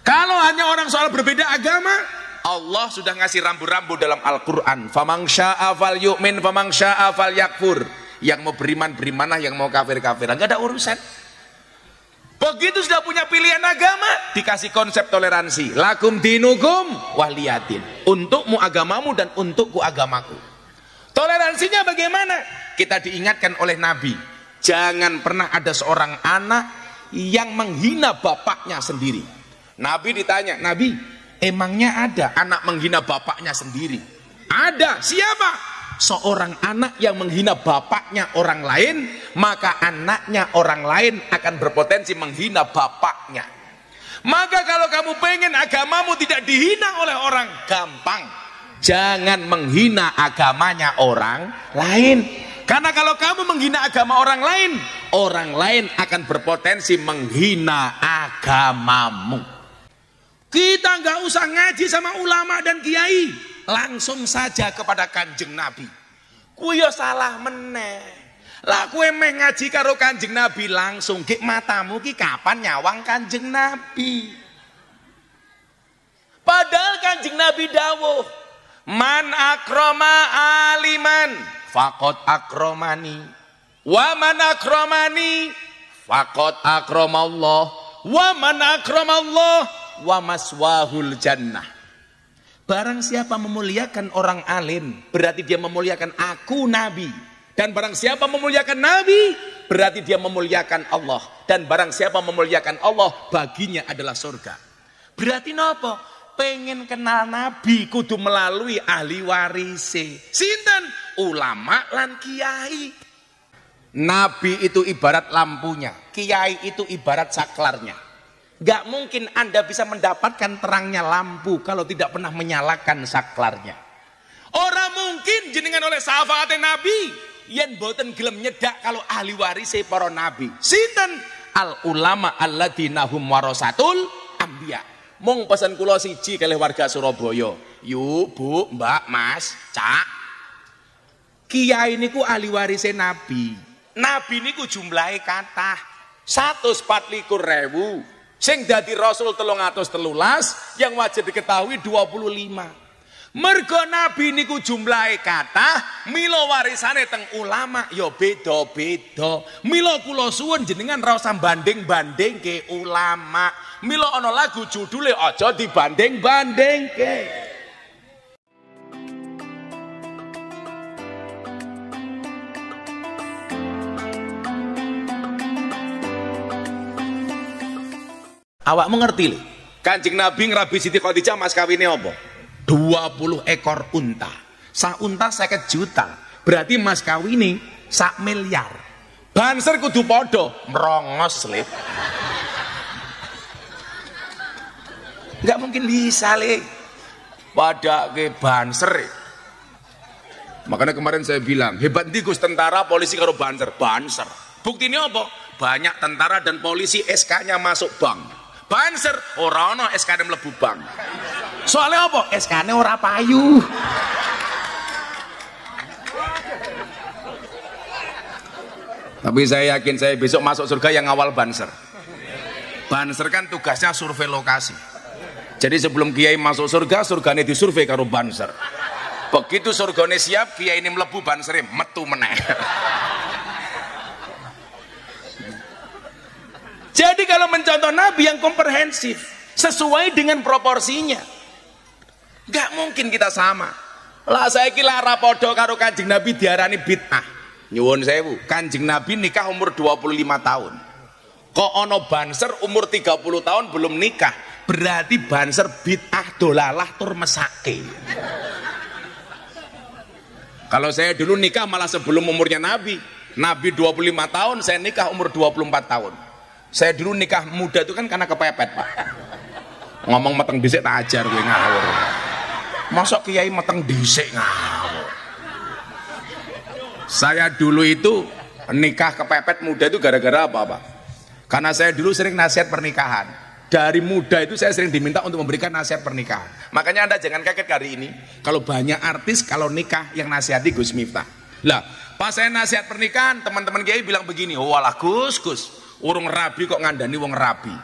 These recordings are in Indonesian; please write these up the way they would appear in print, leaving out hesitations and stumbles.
Kalau hanya orang soal berbeda agama, Allah sudah ngasih rambu-rambu dalam Al-Quran. Faman syaa fal yu'min, faman syaa fal yakfur. Yang mau beriman berimanlah, yang mau kafir kafiran. Gak ada urusan. Begitu sudah punya pilihan agama, dikasih konsep toleransi. Lakum dinukum waliyatin. Untukmu agamamu dan untukku agamaku. Toleransinya bagaimana? Kita diingatkan oleh Nabi, jangan pernah ada seorang anak yang menghina bapaknya sendiri. Nabi ditanya, Nabi, emangnya ada anak menghina bapaknya sendiri? Ada. Siapa? Seorang anak yang menghina bapaknya orang lain, maka anaknya orang lain akan berpotensi menghina bapaknya. Maka kalau kamu pengen agamamu tidak dihina oleh orang, gampang, jangan menghina agamanya orang lain. Karena kalau kamu menghina agama orang lain akan berpotensi menghina agamamu. Kita nggak usah ngaji sama ulama dan kiai, langsung saja kepada Kanjeng Nabi. Kuwi yo salah meneh. Lah kowe meh ngaji karo Kanjeng Nabi langsung, ki matamu ki kapan nyawang Kanjeng Nabi? Padahal Kanjeng Nabi dawuh, man akrama aliman faqad akramani, wa man akramani faqad akramallah, wa man akramallah wa maswahul jannah. Barang siapa memuliakan orang alim, berarti dia memuliakan aku Nabi. Dan barang siapa memuliakan Nabi, berarti dia memuliakan Allah. Dan barang siapa memuliakan Allah, baginya adalah surga. Berarti nopo? Pengen kenal Nabi kudu melalui ahli warise. Sinten? Ulama lan kiai. Nabi itu ibarat lampunya, kiai itu ibarat saklarnya. Gak mungkin Anda bisa mendapatkan terangnya lampu kalau tidak pernah menyalakan saklarnya. Orang mungkin jenengan oleh sahabat Nabi yen boten gelem nyedak kalau ahli warise para nabi. Sinten? Al ulama alladzina hum warasatul anbiya. Mung pesen kula siji kalih warga Surabaya. Yuk, Bu, Mbak, Mas, Cak. Kiai niku ahli warise Nabi. Nabi niku jumlahe kathah 124.000. Sing dadi Rasul 313, yang wajib diketahui 25. Mergo Nabi niku jumlahe kathah, mila warisane teng ulama ya beda-beda. Mila kula suwun jenengan ra usah banding-bandingke ulama. Mila ana lagu judule aja dibanding-bandingke. Awak mengerti lho, Kanjeng Nabi ngerabi Siti Khadijah mas kawine apa? 20 ekor unta. Sak unta 50 juta. Berarti mas kawine 1 miliar. Banser kudu padha, merongos lho. Enggak mungkin bisa lho. Pada ke banser. Makanya kemarin saya bilang, hebat ndi Gus tentara polisi karo banser. Banser. Buktinya apa? Banyak tentara dan polisi SK-nya masuk bank. Banser ora ana SK-ne mlebu bank. Soalnya apa? SK-ne ora payu. Tapi saya yakin saya besok masuk surga yang awal banser. Banser kan tugasnya survei lokasi. Jadi sebelum kiai masuk surga, surgane disurvei karo banser. Begitu surgane siap, kiai ini mlebu bansere metu meneh. Jadi kalau mencontoh Nabi yang komprehensif, sesuai dengan proporsinya, gak mungkin kita sama. Lah saya kira rapodo karo Kanjeng Nabi diarani bid'ah. Nyuwun sewu, Kanjeng Nabi nikah umur 25 tahun. Kok ono banser umur 30 tahun belum nikah, berarti banser bid'ah dolalah tur mesake. Kalau saya dulu nikah malah sebelum umurnya Nabi. Nabi 25 tahun, saya nikah umur 24 tahun. Saya dulu nikah muda itu kan karena kepepet, Pak. Ngomong meteng dhisik tak ajar gue ngawur. Mosok kiai meteng dhisik ngawur. Saya dulu itu nikah kepepet muda itu gara-gara apa, Pak? Karena saya dulu sering nasihat pernikahan. Dari muda itu saya sering diminta untuk memberikan nasihat pernikahan. Makanya Anda jangan kaget hari ini kalau banyak artis kalau nikah yang nasihati Gus Miftah. Lah, pas saya nasihat pernikahan, teman-teman kiai bilang begini, "Oh, walah Gus, urung rabi kok ngandani wong rabi."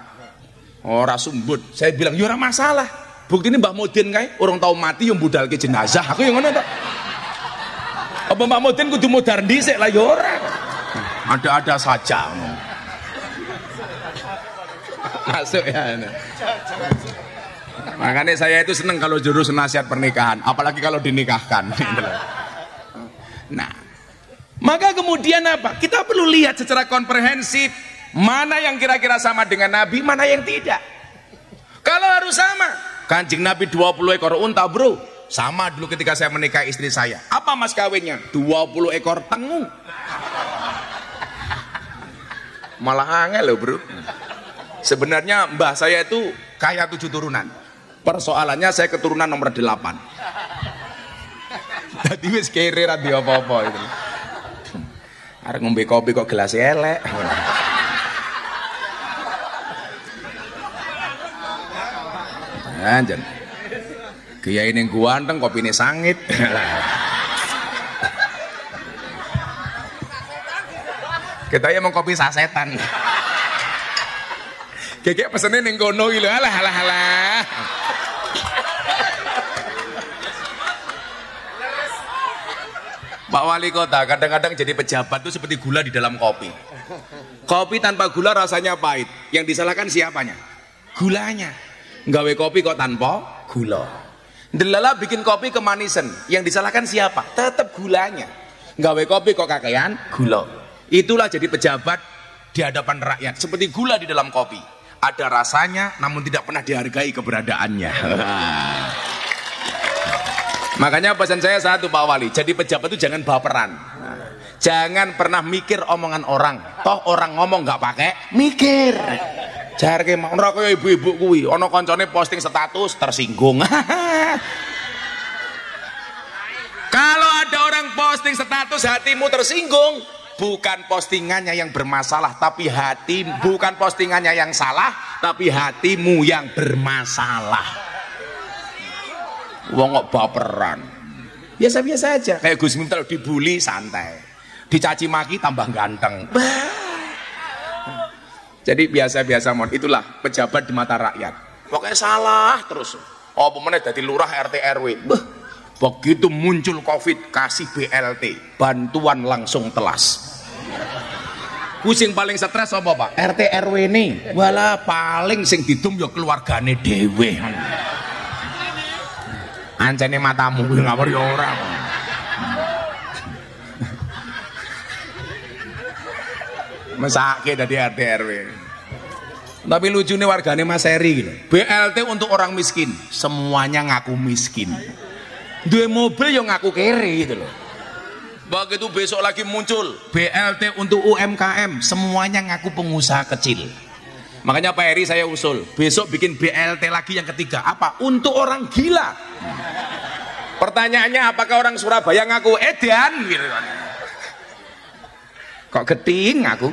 Ora sumbut. Saya bilang, ya ora masalah. Bukti ini Mbah Mudin kae, orang tahu mati yang budal ke jenazah. Aku yang ngono tok. Apa Mbah Mudin kudu modar dhisik lah ya ora. Ada-ada saja. Masuk ya. Makanya saya itu seneng kalau jurus nasihat pernikahan, apalagi kalau dinikahkan. Nah, maka kemudian apa? Kita perlu lihat secara komprehensif mana yang kira-kira sama dengan Nabi, mana yang tidak. Kalau harus sama, Kanjeng Nabi 20 ekor unta bro, sama dulu ketika saya menikahi istri saya. Apa mas kawinnya? 20 ekor tengu. Malah angel loh bro. Sebenarnya mbah saya itu kaya 7 turunan. Persoalannya saya keturunan nomor 8. Jadi wis kere ra di apa-apa itu. Arek ngombe kopi kok gelas elek. Anjen. Kiai ning ganteng kopine sangit. Kita ya mau kopi sasetan. Keke pesene ning kono iki lho. Alah. Pak Wali Kota kadang-kadang jadi pejabat itu seperti gula di dalam kopi. Kopi tanpa gula rasanya pahit. Yang disalahkan siapanya? Gulanya. Nggawe kopi kok tanpa gula. Delala bikin kopi kemanisan. Yang disalahkan siapa? Tetap gulanya. Nggawe kopi kok kakean gula. Itulah jadi pejabat di hadapan rakyat. Seperti gula di dalam kopi. Ada rasanya namun tidak pernah dihargai keberadaannya. Makanya pesan saya satu Pak Wali, jadi pejabat itu jangan baperan. Jangan pernah mikir omongan orang. Toh orang ngomong nggak pakai mikir. Jarke mau ora kaya ibu-ibu kuwi, ana kancane posting status tersinggung. Kalau ada orang posting status hatimu tersinggung, bukan postingannya yang bermasalah, tapi bukan postingannya yang salah, tapi hatimu yang bermasalah. Wong kok baperan. Biasa-biasa aja. Kayak Gus Miftah dibully santai. Dicaci maki tambah ganteng. Jadi biasa-biasa mon. Itulah pejabat di mata rakyat. Pokoknya salah terus. Oh, pemenang dari lurah RT RW. Begitu muncul Covid kasih BLT, bantuan langsung telas. Kucing paling stres apa Pak? RT RW ini. Walah paling sing didum ya keluargane dhewe. Ancene matamu kuwi ngawur ya ora. Mesake dadi RT RW. Tapi lucunya wargane Mas Heri gitu. BLT untuk orang miskin, semuanya ngaku miskin. Duwe mobil yang ngaku kere gitu loh. Begitu besok lagi muncul BLT untuk UMKM, semuanya ngaku pengusaha kecil. Makanya Pak Heri saya usul, besok bikin BLT lagi yang ketiga. Apa? Untuk orang gila. Pertanyaannya apakah orang Surabaya ngaku edan gitu kan. Kok geting ngaku?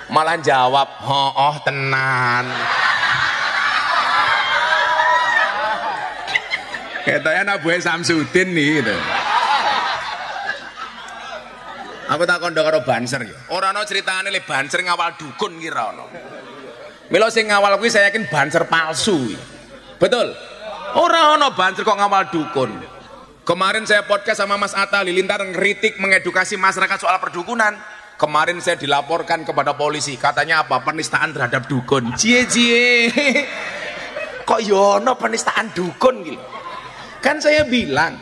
Malah jawab, "Oh, tenan." Katanya anak buah Samsudin nih gitu. Aku tak kondo karo Banser ya. Ora ono critane le Banser ngawal dukun ki ra ono. Mila sing ngawal kuwi saya yakin Banser palsu. Betul? Ora ono Banser kok ngawal dukun. Kemarin saya podcast sama Mas Atta Halilintar ngeritik mengedukasi masyarakat soal perdukunan. Kemarin saya dilaporkan kepada polisi, katanya apa? Penistaan terhadap dukun. Cie. Kok yono penistaan dukun gitu? Kan saya bilang,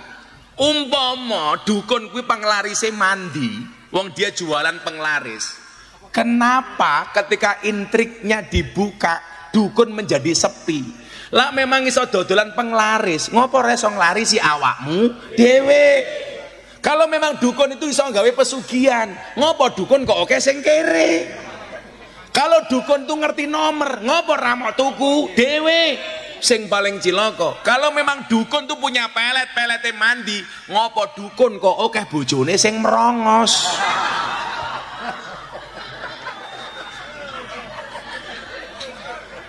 umpama dukun kuwi penglarise mandi. Wong dia jualan penglaris. Kenapa ketika intriknya dibuka dukun menjadi sepi? Lah memang iso dodolan penglaris, ngopo reso nglarisi awakmu dhewe? Kalau memang dukun itu iso gawe pesugihan, ngopo dukun kok oke sing kere? Kalau dukun tuh ngerti nomor, ngopo ra mau tuku dhewe? Sing paling cilaka, kalau memang dukun tuh punya pelet-pelete mandi, ngopo dukun kok oke bojone sing merongos?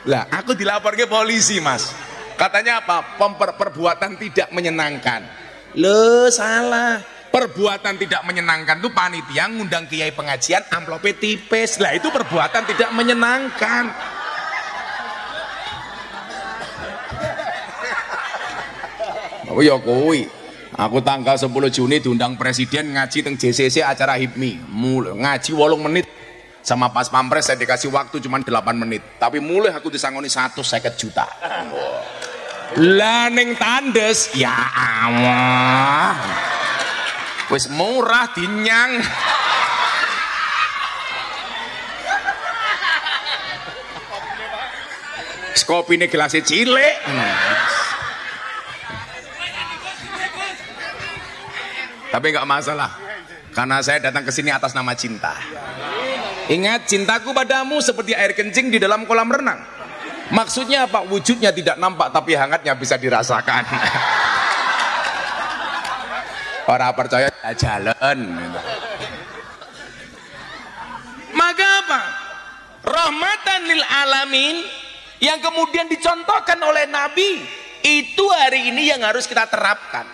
Lah aku dilapor ke polisi Mas, katanya apa? Perbuatan tidak menyenangkan. Loh salah, perbuatan tidak menyenangkan tuh panitia ngundang kiai pengajian amplopnya tipis. Lah itu perbuatan tidak menyenangkan. Oh ya kuwi. Aku tanggal 10 Juni diundang presiden ngaji teng JCC acara HIPMI. Ngaji 8 menit. Sama pas pampres saya dikasih waktu cuma 8 menit. Tapi mulai aku disangoni 150 juta. Lah ning tandes ya Allah. Wis murah dinyang. Kopi ini gelasnya cilik. Tapi nggak masalah, karena saya datang ke sini atas nama cinta. Ingat, cintaku padamu seperti air kencing di dalam kolam renang. Maksudnya apa? Wujudnya tidak nampak tapi hangatnya bisa dirasakan. Orang percaya jalan. Maka apa? Rahmatan lil alamin yang kemudian dicontohkan oleh Nabi itu hari ini yang harus kita terapkan.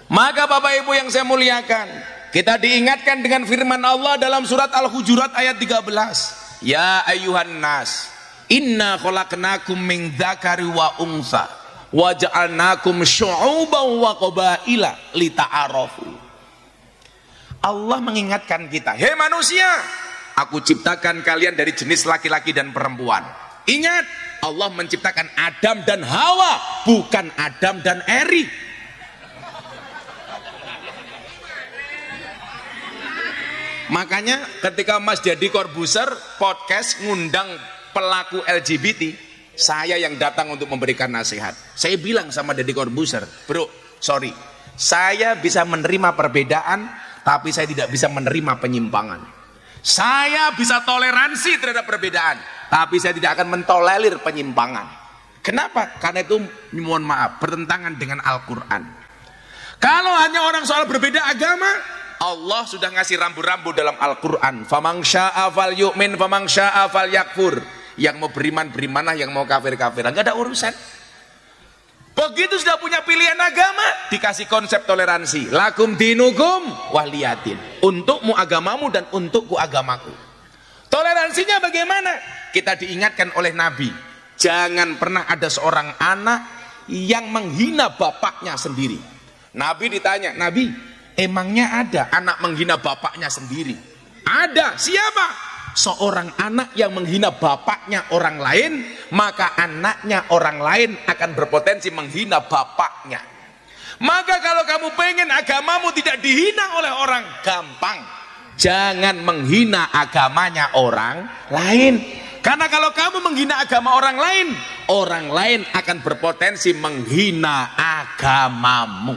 Maka Bapak Ibu yang saya muliakan, kita diingatkan dengan firman Allah dalam surat Al-Hujurat ayat 13. Ya ayyuhan nas, inna khalaqnakum min dzakari wa untha wa ja'alnakum syu'uban wa qabaila lita'arafu. Allah mengingatkan kita, hei manusia, aku ciptakan kalian dari jenis laki-laki dan perempuan. Ingat, Allah menciptakan Adam dan Hawa, bukan Adam dan Eri. Makanya ketika Mas Deddy Corbuzier podcast ngundang pelaku LGBT, saya yang datang untuk memberikan nasihat. Saya bilang sama Deddy Corbuzier, bro, sorry, saya bisa menerima perbedaan, tapi saya tidak bisa menerima penyimpangan. Saya bisa toleransi terhadap perbedaan, tapi saya tidak akan mentolerir penyimpangan. Kenapa? Karena itu, mohon maaf, bertentangan dengan Al-Quran. Kalau hanya orang soal berbeda agama, Allah sudah ngasih rambu-rambu dalam Al-Quran. Famang sya'a fal yu'min, famang sya'a fal yakfur. Yang mau beriman, berimanlah, yang mau kafir, kafiran. Gak ada urusan. Begitu sudah punya pilihan agama, dikasih konsep toleransi. Lakum dinukum waliyatin. Untukmu agamamu dan untukku agamaku. Toleransinya bagaimana? Kita diingatkan oleh Nabi, jangan pernah ada seorang anak yang menghina bapaknya sendiri. Nabi ditanya, Nabi, emangnya ada anak menghina bapaknya sendiri? Ada. Siapa? Seorang anak yang menghina bapaknya orang lain, maka anaknya orang lain akan berpotensi menghina bapaknya. Maka kalau kamu pengen agamamu tidak dihina oleh orang, gampang, jangan menghina agamanya orang lain. Karena kalau kamu menghina agama orang lain akan berpotensi menghina agamamu.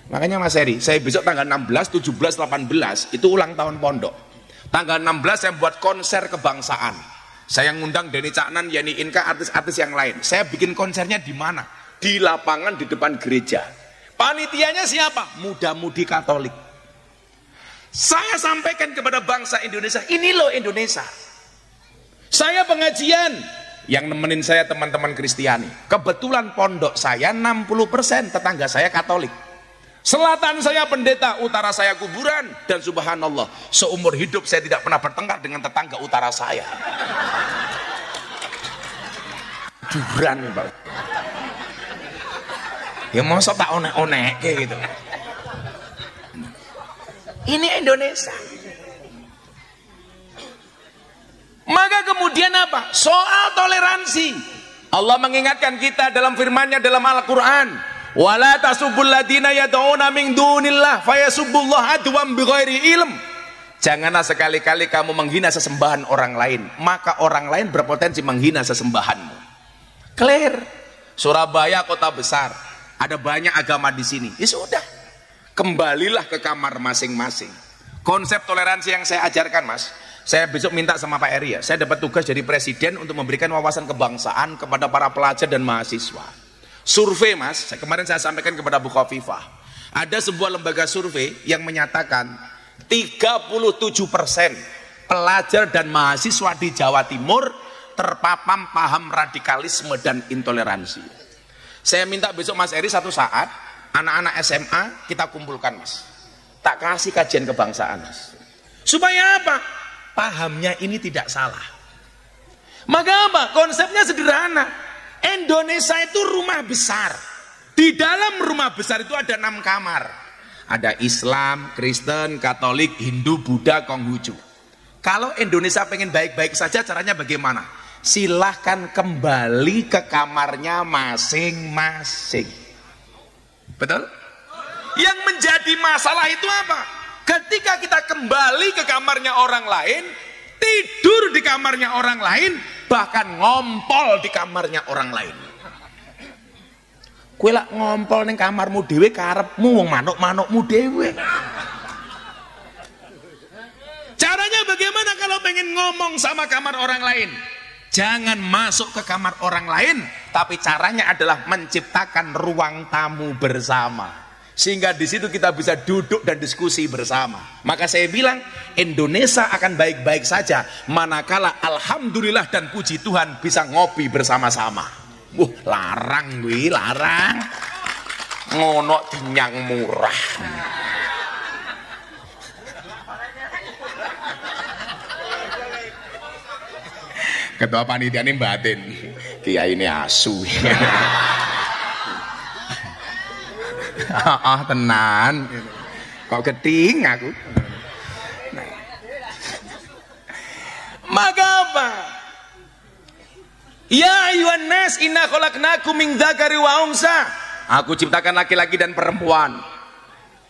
Makanya Mas Heri, saya besok tanggal 16, 17, 18 itu ulang tahun pondok. Tanggal 16 saya buat konser kebangsaan. Saya ngundang Denny Caknan, Yani Inka, artis-artis yang lain. Saya bikin konsernya di mana? Di lapangan di depan gereja. Panitianya siapa? Muda-mudi Katolik. Saya sampaikan kepada bangsa Indonesia, ini loh Indonesia. Saya pengajian, yang nemenin saya teman-teman Kristiani. Kebetulan pondok saya 60% tetangga saya Katolik. Selatan saya pendeta, utara saya kuburan, dan subhanallah, seumur hidup saya tidak pernah bertengkar dengan tetangga utara saya. Kuburan, Pak. Ya masa tak onek-onek kayak gitu. Ini Indonesia. Maka kemudian apa? Soal toleransi. Allah mengingatkan kita dalam firman-Nya dalam Al-Qur'an. Wala tasubbul ladina yad'una min dunillah fayasubbullah adwan bighairi ilm. Janganlah sekali-kali kamu menghina sesembahan orang lain, maka orang lain berpotensi menghina sesembahanmu. Clear. Surabaya kota besar, ada banyak agama di sini. Ya sudah, kembalilah ke kamar masing-masing. Konsep toleransi yang saya ajarkan, Mas, saya besok minta sama Pak Eri ya, saya dapat tugas dari presiden untuk memberikan wawasan kebangsaan kepada para pelajar dan mahasiswa. Survei, Mas, kemarin saya sampaikan kepada Bu Khofifah, ada sebuah lembaga survei yang menyatakan 37% pelajar dan mahasiswa di Jawa Timur terpapar paham radikalisme dan intoleransi. Saya minta besok Mas Eri satu saat, anak-anak SMA kita kumpulkan, Mas, tak kasih kajian kebangsaan, Mas, supaya apa? Pahamnya ini tidak salah. Maka apa? Konsepnya sederhana. Indonesia itu rumah besar. Di dalam rumah besar itu ada 6 kamar. Ada Islam, Kristen, Katolik, Hindu, Buddha, Konghucu. Kalau Indonesia pengen baik-baik saja, caranya bagaimana? Silahkan kembali ke kamarnya masing-masing. Betul? Yang menjadi masalah itu apa? Ketika kita kembali ke kamarnya orang lain, tidur di kamarnya orang lain, bahkan ngompol di kamarnya orang lain. Kowe lak ngompol ning kamarmu dhewe karepmu, wong manuk-manukmu dhewe. Caranya bagaimana kalau pengen ngomong sama kamar orang lain? Jangan masuk ke kamar orang lain, tapi caranya adalah menciptakan ruang tamu bersama. Sehingga di situ kita bisa duduk dan diskusi bersama. Maka saya bilang Indonesia akan baik-baik saja manakala alhamdulillah dan puji Tuhan bisa ngopi bersama-sama. Larang gue, larang. Ngono dinyang murah. Ketua panitia ini batin, kiai ini asu. Tenan. Kok keting aku. Nah. Maka apa? Ya ayuhan nas inna khalaqnakum min dzakari wa unsa. Aku ciptakan laki-laki dan perempuan.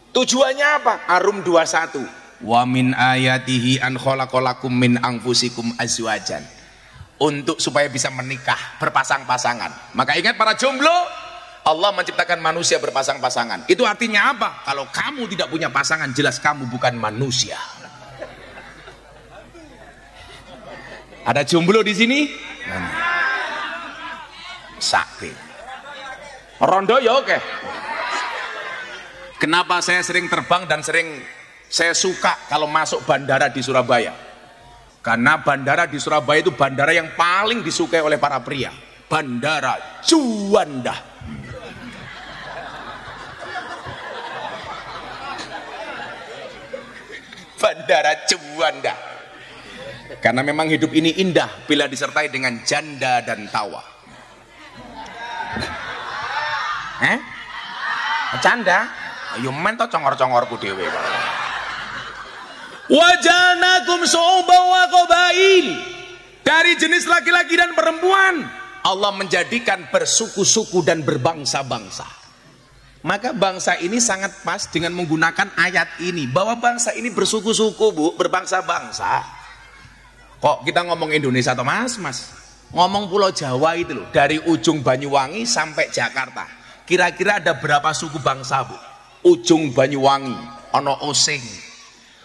Tujuannya apa? Arum 21. Wa min ayatihi an khalaqalakum min anfusikum azwajan. Untuk supaya bisa menikah, berpasang-pasangan. Maka ingat para jomblo, Allah menciptakan manusia berpasang-pasangan. Itu artinya apa? Kalau kamu tidak punya pasangan, jelas kamu bukan manusia. Ada jomblo di sini? Sakti. Rondo ya oke. Kenapa saya sering terbang dan saya suka kalau masuk bandara di Surabaya? Karena bandara di Surabaya itu bandara yang paling disukai oleh para pria. Bandara Juanda. Bandara Juanda. Karena memang hidup ini indah bila disertai dengan janda dan tawa. Canda? Ayo men to congor-congorku dhewe. Wajanakum syu'uban wa qabail. Dari jenis laki-laki dan perempuan Allah menjadikan bersuku-suku dan berbangsa-bangsa. Maka bangsa ini sangat pas dengan menggunakan ayat ini, bahwa bangsa ini bersuku-suku, Bu, berbangsa-bangsa. Kok kita ngomong Indonesia atau Mas? Ngomong Pulau Jawa itu loh, dari ujung Banyuwangi sampai Jakarta. Kira-kira ada berapa suku bangsa, Bu? Ujung Banyuwangi ono Osing.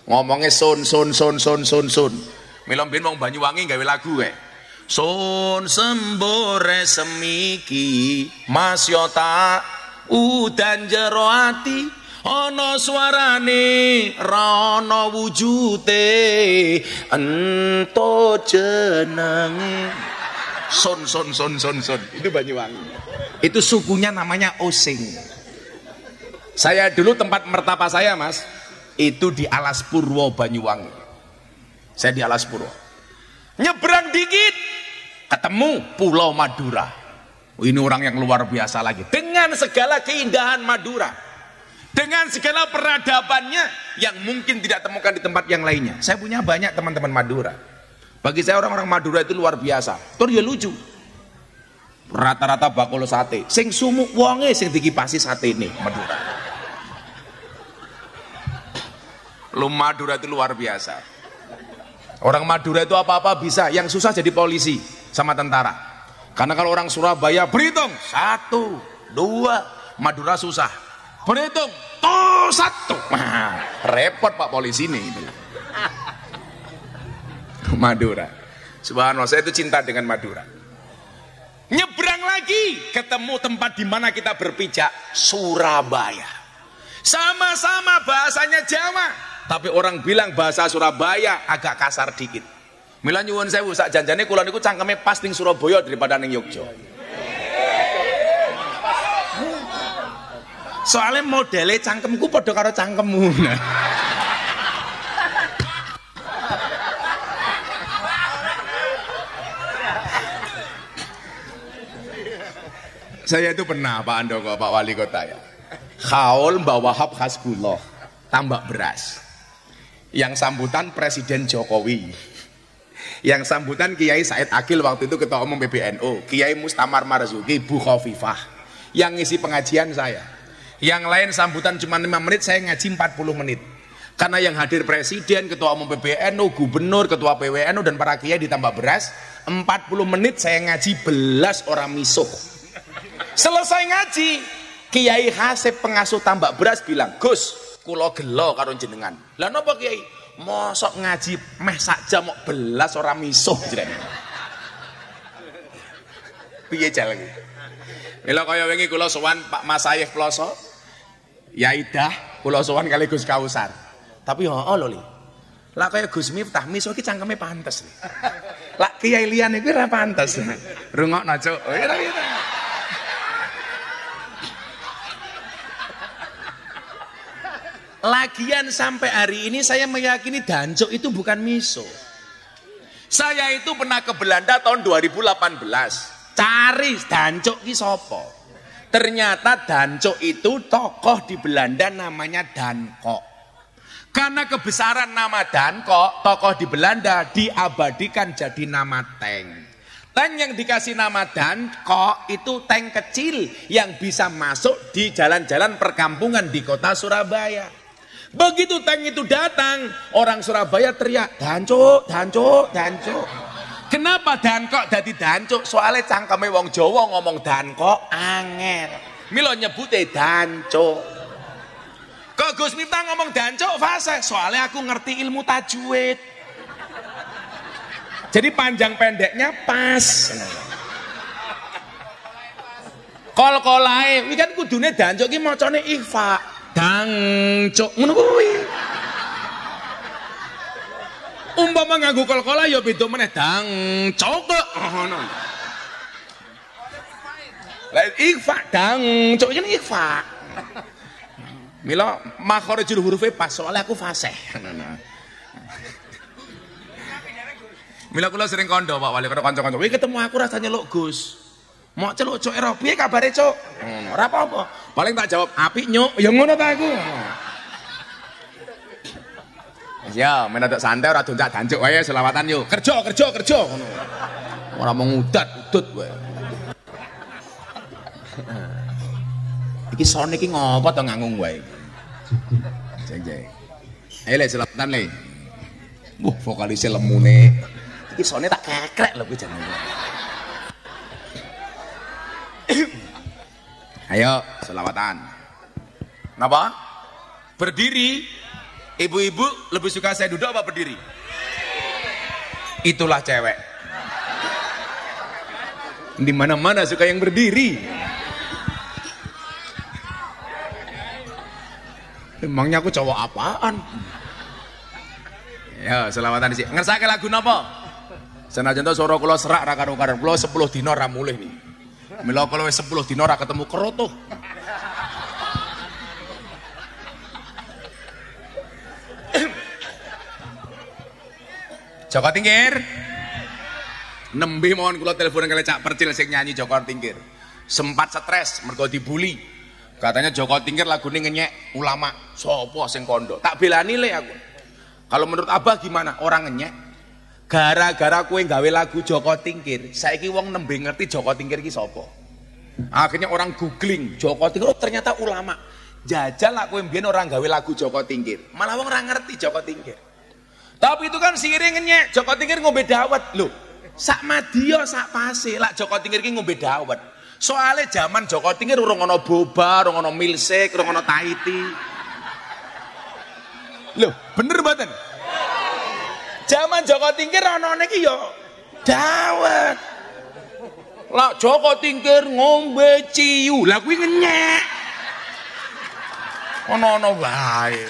Ngomongnya son. Milom bin wong Banyuwangi gawe lagu kae. Son sembore semiki Mas Yota udan jero ati ana suarane ra ana wujute ento jenenge son. Itu Banyuwangi. Itu sukunya namanya Osing. Saya dulu tempat mertapa saya, Mas, itu di Alas Purwo Banyuwangi. Saya di Alas Purwo. Nyebrang dikit ketemu Pulau Madura. Ini orang yang luar biasa lagi. Dengan segala keindahan Madura, dengan segala peradabannya yang mungkin tidak temukan di tempat yang lainnya. Saya punya banyak teman-teman Madura. Bagi saya orang-orang Madura itu luar biasa. Terus dia lucu. Rata-rata bakul sate. Sing sumuk wonge sing dikipasi sate ini Madura. Madura itu luar biasa. Orang Madura itu apa-apa bisa. Yang susah jadi polisi sama tentara. Karena kalau orang Surabaya berhitung 1, 2, Madura susah. Berhitung 1. Nah, repot Pak polisi ini. Madura. Subhanallah, saya itu cinta dengan Madura. Nyebrang lagi ketemu tempat di mana kita berpijak, Surabaya. Sama-sama bahasanya Jawa, tapi orang bilang bahasa Surabaya agak kasar dikit. Mila nyuwun sewu sak janjane kula niku cangkeme pas ning Surabaya daripada ning Yogya. Soalnya modele cangkemku padha karo cangkemmu. Saya itu pernah Pak Andoko, Pak Wali Kota ya. Khaul Mbak Wahab Hasbullah, tambak beras. Yang sambutan Presiden Jokowi. Yang sambutan Kiai Said Akil waktu itu Ketua Umum PBNU, Kiai Mustamar Marzuki, Bu Khofifah. Yang ngisi pengajian saya. Yang lain sambutan cuma 5 menit, saya ngaji 40 menit. Karena yang hadir Presiden, Ketua Umum PBNU, Gubernur, Ketua PWNU dan para kiai ditambah beras, 40 menit saya ngaji belas orang misuh. Selesai ngaji, Kiai Hasib pengasuh tambak beras bilang, "Gus, kula gelo karo jenengan." Lah napa Kiai? Mosok ngaji meh sak jam mok belas ora misuh jenenge. Piye jal iki? Mila kaya wingi kula sowan Pak Masayih Ploso. Ya idah, kula sowan kali Gus Kausar. Tapi heeh lho Li. Lah kaya Gus Miftah misuh iki cangkeme pantes. Lah Kiai liyane kuwi ora pantes. Rungokno, Cuk. Lagian sampai hari ini saya meyakini dancuk itu bukan miso. Saya itu pernah ke Belanda tahun 2018. Cari dancuk ki sapa. Ternyata dancuk itu tokoh di Belanda namanya Danko. Karena kebesaran nama Danko, tokoh di Belanda diabadikan jadi nama tank. Tank yang dikasih nama Danko itu tank kecil yang bisa masuk di jalan-jalan perkampungan di kota Surabaya. Begitu tank itu datang, orang Surabaya teriak, "Dancuk, dancuk, dancuk." Kenapa Danko dadi dancuk? Soalnya cangkeme wong Jawa ngomong Danko angel. Milo nyebute dancuk. Kok Gus Miftah ngomong dancuk fase? Soalnya aku ngerti ilmu tajwid. Jadi panjang pendeknya pas. Kol-kolae, iki kan kudune dancuk iki macane ikhfa. Dancuk ngono kuwi. Umpama nganggo kol-kola ya beda meneh dancuk ngono. Lah ikhfa dancuk iki ikhfa. Mila makharijul hurufe pas soalnya aku fasih. Mila kula sering kondo Pak Wali karo kanca-kanca. Wih ketemu aku rasanya nyeluk Gus. Mau celuk cuk ero piye kabare cuk? Ora apa-apa. Paling tak jawab apik nyuk. Ya ngono ta aku. Ya, men ada santai ora doncak dancuk wae selawatan yuk. Kerja ngono. Ora mau ngudat-udut wae. Iki sone iki ngopo to ngangung wae. Jeng-jeng. Ayo le selawatan le. Vokalis lemune. Iki sone tak kekrek lho kuwi jenenge. Ayo selawatan. Napa? Berdiri. Ibu-ibu lebih suka saya duduk apa berdiri? Itulah cewek. Di mana-mana suka yang berdiri. Emangnya aku cowok apaan? Ya selawatan sih. Ngersake lagu napa? Senajan to swara kula serak ra karo-karo. Kula 10 dina ra mulih nih. Mila kalau 10 dina ora ketemu keroto. Joko Tingkir. Nembe mohon kula telepon kali Cak Percil sing nyanyi Joko Tingkir. Sempat stres mergo dibully. Katanya Joko Tingkir lagune ngenyek ulama. Sopo sing kondo? Tak belani le aku. Kalau menurut Abah gimana? Orang ngenyek. Gara-gara kue gawe lagu Joko Tingkir, saiki wong nembe ngerti Joko Tingkir ki sapa. Akhirnya orang googling Joko Tingkir, oh ternyata ulama. Jajal lah kue mbiyen orang gawe lagu Joko Tingkir. Malah wong ora ngerti Joko Tingkir. Tapi itu kan seiring ngenyek, Joko Tingkir ngombe dawet. Lho, sak madya sak pase lak Joko Tingkir ki ngombe dawet. Soale zaman Joko Tingkir urung ana boba, urung ana milsek, urung ana Tahiti. Lho, bener mboten? Zaman Joko Tingkir ana iki ya dawet. Lah Joko Tingkir ngombe ciu. Lah kuwi ngenyek. Ono-ono wae.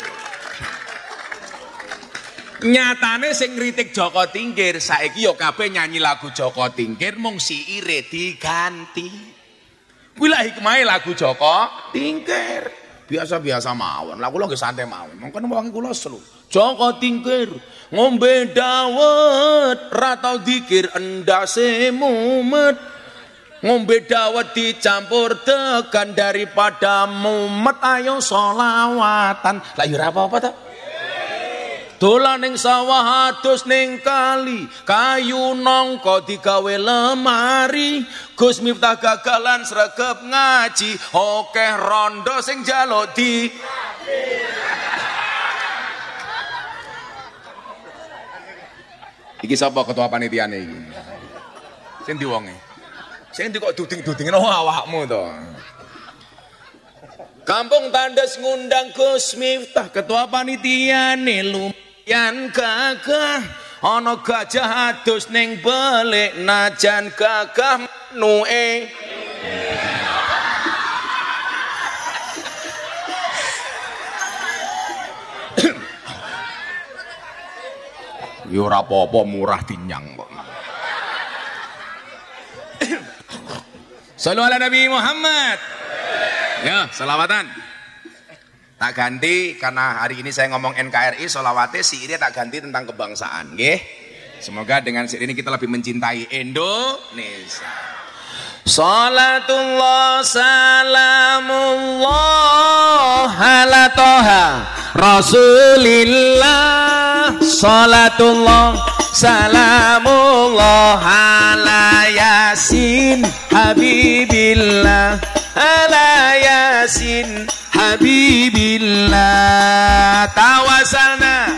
Nyatane sing ngritik Joko Tingkir saiki ya kabeh nyanyi lagu Joko Tingkir mung siire diganti. Kuwi lah hikmahe lagu Joko Tingkir. Biasa-biasa mawon. Lah kula nggih santai mawon. Mongkon wong kula selu. Joko Tingkir ngombe dawet ra tau dikir endase mumet. ngombe dawet dicampur tegan daripada mumet ayo solawatan. Lah yo ora apa-apa ta. Dolan ning sawah adus ning kali, kayu nongko digawe lemari. Gus Miftah gagalan sregep ngaji, okeh rondo sing njaluk di. Iki sapa ketua panitiane iki? Sing ndi wonge? Sing ndi kok duding-dudingno awakmu to? Kampung Tandes ngundang Gus Miftah ketua panitiane lumayan gagah. Ana gajah adus ning belik najan gagah menuke. Yo ora apa-apa murah dinyang kok. Shallu ala Nabi Muhammad. Ya, selawatan. Tak ganti karena hari ini saya ngomong NKRI, sholawatnya siirnya tak ganti tentang kebangsaan, nggih. Semoga dengan siir ini kita lebih mencintai Indonesia. Salatullah salamullah ala toha Rasulillah. Salatullah salamullah ala Yasin Habibillah. Ala Yasin Habibillah. Tawasalna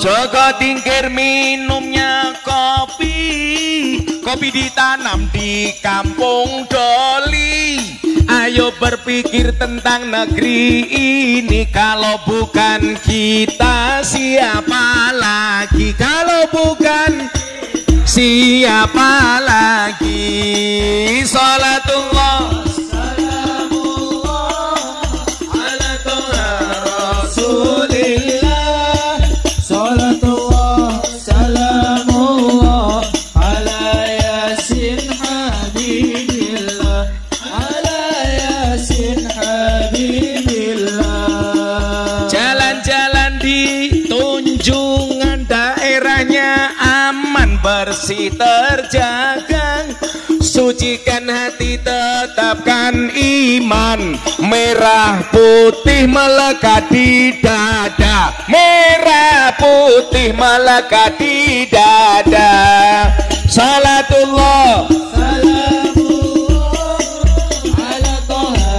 Joko tingkir minumnya kopi, kopi ditanam di kampung Doli. Ayo berpikir tentang negeri ini, kalau bukan kita siapa lagi? Kalau bukan siapa lagi? Salatullah salamullah ala toha Rasulillah. Salatullah salamullah ala Yasin Habibillah. Ala Yasin Habibillah. Jalan-jalan di Tunjungan daerahnya aman, bersih terjaga. Sucikan hati, tetapkan iman. Merah putih melekat di dada. Merah putih melekat di dada. Salatullah salamullah ala toha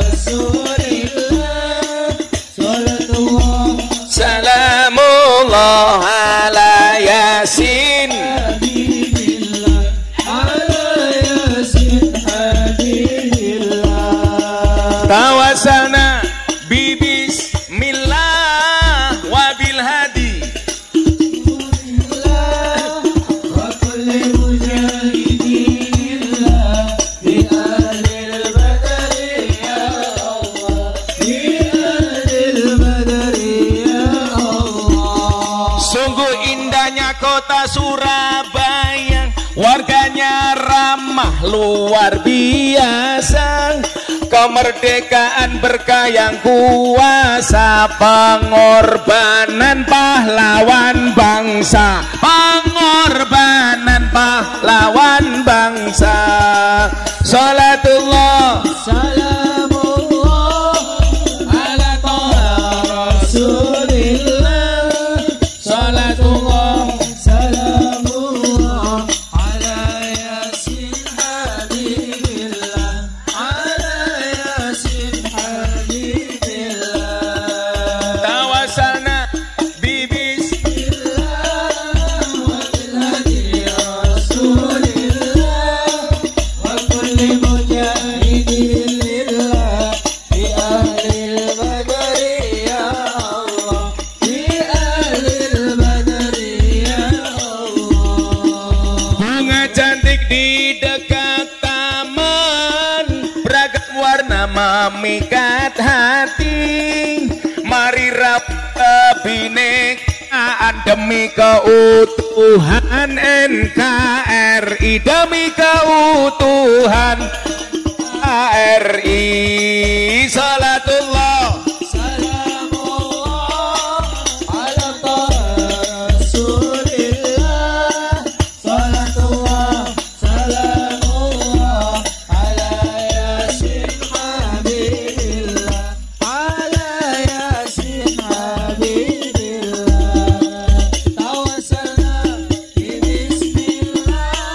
Rasulillah. Salatullah salamullah ala Yasin Habibillah. Ala Yasin Habibillah. Tawasalna bibismillah wabil hadi. Wa kulli mujahidillah bi ahlil badri ya Allah. Bi ahlil badri ya Allah. Sungguh indahnya kota Surabaya, warganya ramah luar biasa. Kemerdekaan berkah yang kuasa, pengorbanan pahlawan bangsa. Pengorbanan pahlawan bangsa. Salatullah salamullah ala toha Rasulillah. Salatullah salamullah ala Yasin Habibillah. Ala Yasin Habibillah. Tawasalna bibismillah wa bil hadi Rasulillah. Wa kulli mujahidillah bi ahlil badri ya Allah. Bi ahlil badri ya Allah. Bunga cantik di dekat taman, beragam warna memikat hati. Mari rap bineka demi keutuhan NKRI, demi keutuhan NKRI. Salatullah Salamullah ala Rasulillah. Salatullah Salamullah ala Yasin Habibillah. Ala Yasin Habibillah. Tawassalna bi bismillah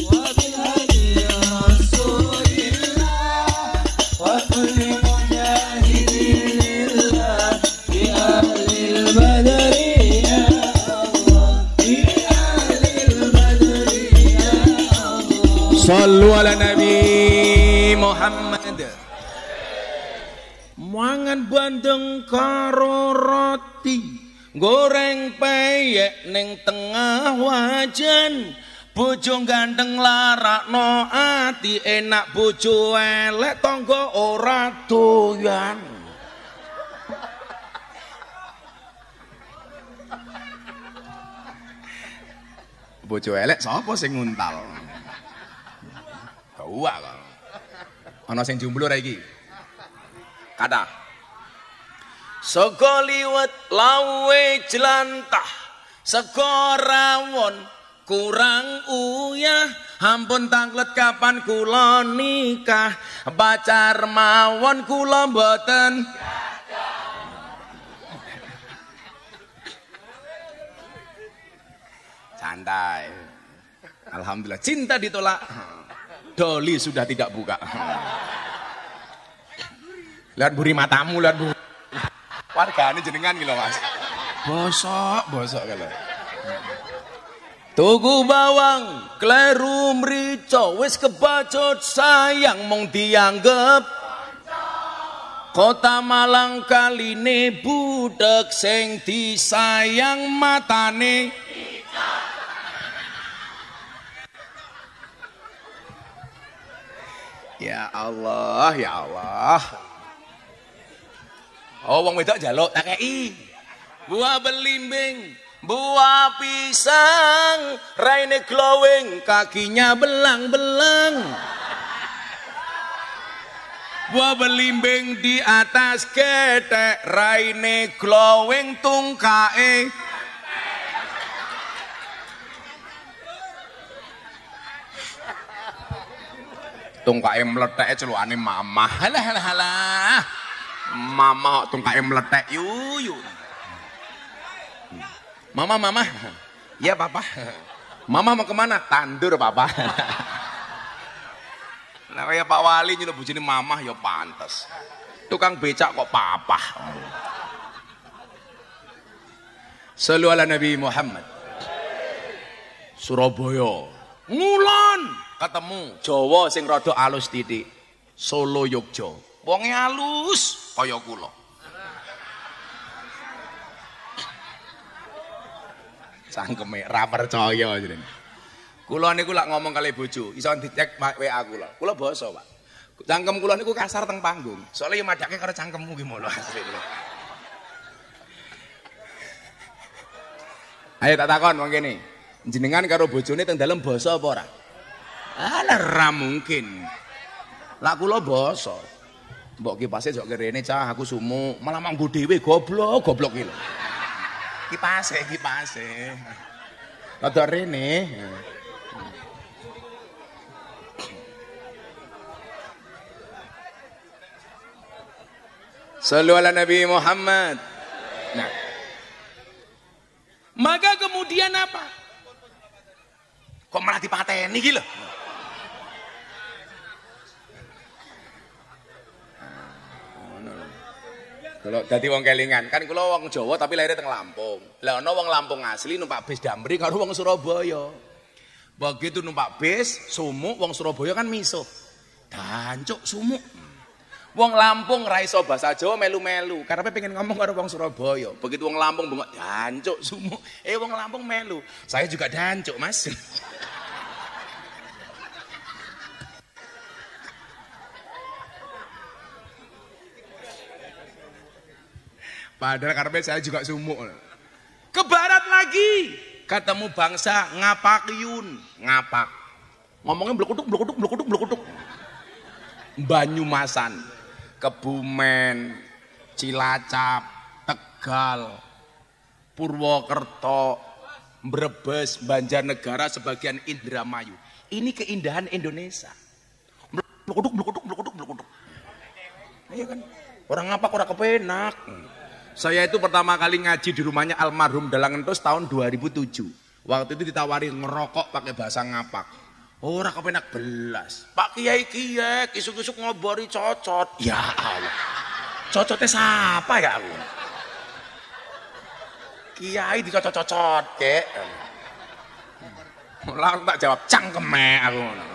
wa bil hadi Rasulillah wa kulli mujahidin lillah bi ahlil badri ya Allah, bi ahlil badri ya Allah. Sallu ala Nabi Muhammad. Mangan bandeng karo roti, goreng peyek ning tengah wajan. Bojo ganteng larakno ati, enak bojo elek tangga ora doyan. Bojo elek sapa sing nguntal? Gua kok. Ana sing jomblo ra iki? Kata. Sego liwet lawe jelantah, sego rawon kurang uyah, ampun tanglet kapan kula nikah, pacar mawon kula mboten. Santai. Alhamdulillah, cinta ditolak, doli sudah tidak buka. Lihat buri matamu, lihat buri. Warga ini jenengan gitu Mas. Bosok kalau. Tuku bawang, kleru mrica, wis kebacut sayang mong dianggep. Kota Malang kaline budek sing disayang matane. Ya Allah, ya Allah. Oh, wong wedok njaluk tak kei. Buah belimbing, buah pisang, raine glowing, kakinya belang-belang. Buah belimbing di atas ketek, raine glowing, tungkae. Tungkae meletek celukane mama. Halah. Mama tungkae meletek yu. Mama. Iya papa. Mama mau kemana? Tandur papa. Nah kayak Pak Wali nyuruh bujini mama ya pantes. Tukang becak kok papa. Sallu ala Nabi Muhammad. Surabaya. Ngulon ketemu Jawa sing rada alus titik. Solo Yogya. Wonge alus kaya kula. Cangkeme ra percaya jenenge. Kula niku lak ngomong kali bojo, iso dicek WA kula. Kula basa, Pak. Cangkem kula niku kasar teng panggung. Soale yo madake karo cangkemmu ki mono asli. Ayo tak takon wong kene. Jenengan karo bojone teng dalem basa apa ora? Alah ra mungkin. Lah kula basa. Mbok kipase jok kerene cah aku sumu, malah manggo dhewe goblok iki lho. Kipase. Rada rene. Sallu ala Nabi Muhammad. Nah. Maka kemudian apa? Kok malah dipateni iki lho? Kalau dadi wong kelingan, kan kula wong Jawa tapi lahir teng Lampung. Lah ana wong Lampung asli numpak bis Damri karo wong Surabaya. Begitu numpak bis sumuk wong Surabaya kan misuh. Dancuk sumuk. Wong Lampung ra iso basa Jawa melu-melu, karepe pengen ngomong karo wong Surabaya. Begitu wong Lampung bengok dancuk sumuk. Wong Lampung melu. Saya juga dancuk, Mas. Padahal karena saya juga sumuk. Ke barat lagi ketemu bangsa Ngapakiyun, ngapak. Ngomongnya blekutuk. Banyumasan, Kebumen, Cilacap, Tegal, Purwokerto, Brebes, Banjarnegara, sebagian Indramayu. Ini keindahan Indonesia. Blekutuk. Iya kan? Orang ngapak orang kepenak. Saya itu pertama kali ngaji di rumahnya almarhum Dalang Entus tahun 2007. Waktu itu ditawari ngerokok pakai bahasa ngapak. Orang kepenak belas. Pak Kiai kisuk-kisuk ngobori cocot. Ya Allah. Cocotnya siapa ya aku? Kiai dicocot-cocot, Kek. Lalu tak jawab cangkeme aku.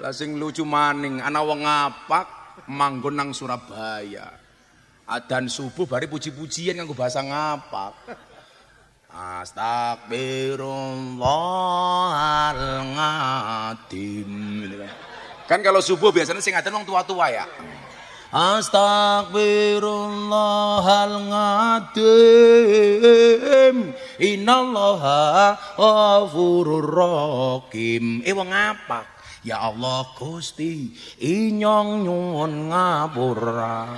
Lah sing lucu maning ana wong ngapak manggon nang Surabaya. Adzan subuh bari puji-pujian nganggo bahasa ngapak. Astagfirullahaladzim gitu kan. Kan kalau subuh biasanya sing adzan wong tua-tua ya. Astagfirullahaladzim innallaha ghafurur rahim. Wong ngapak. Ya Allah Gusti inyong nyuwun ngapura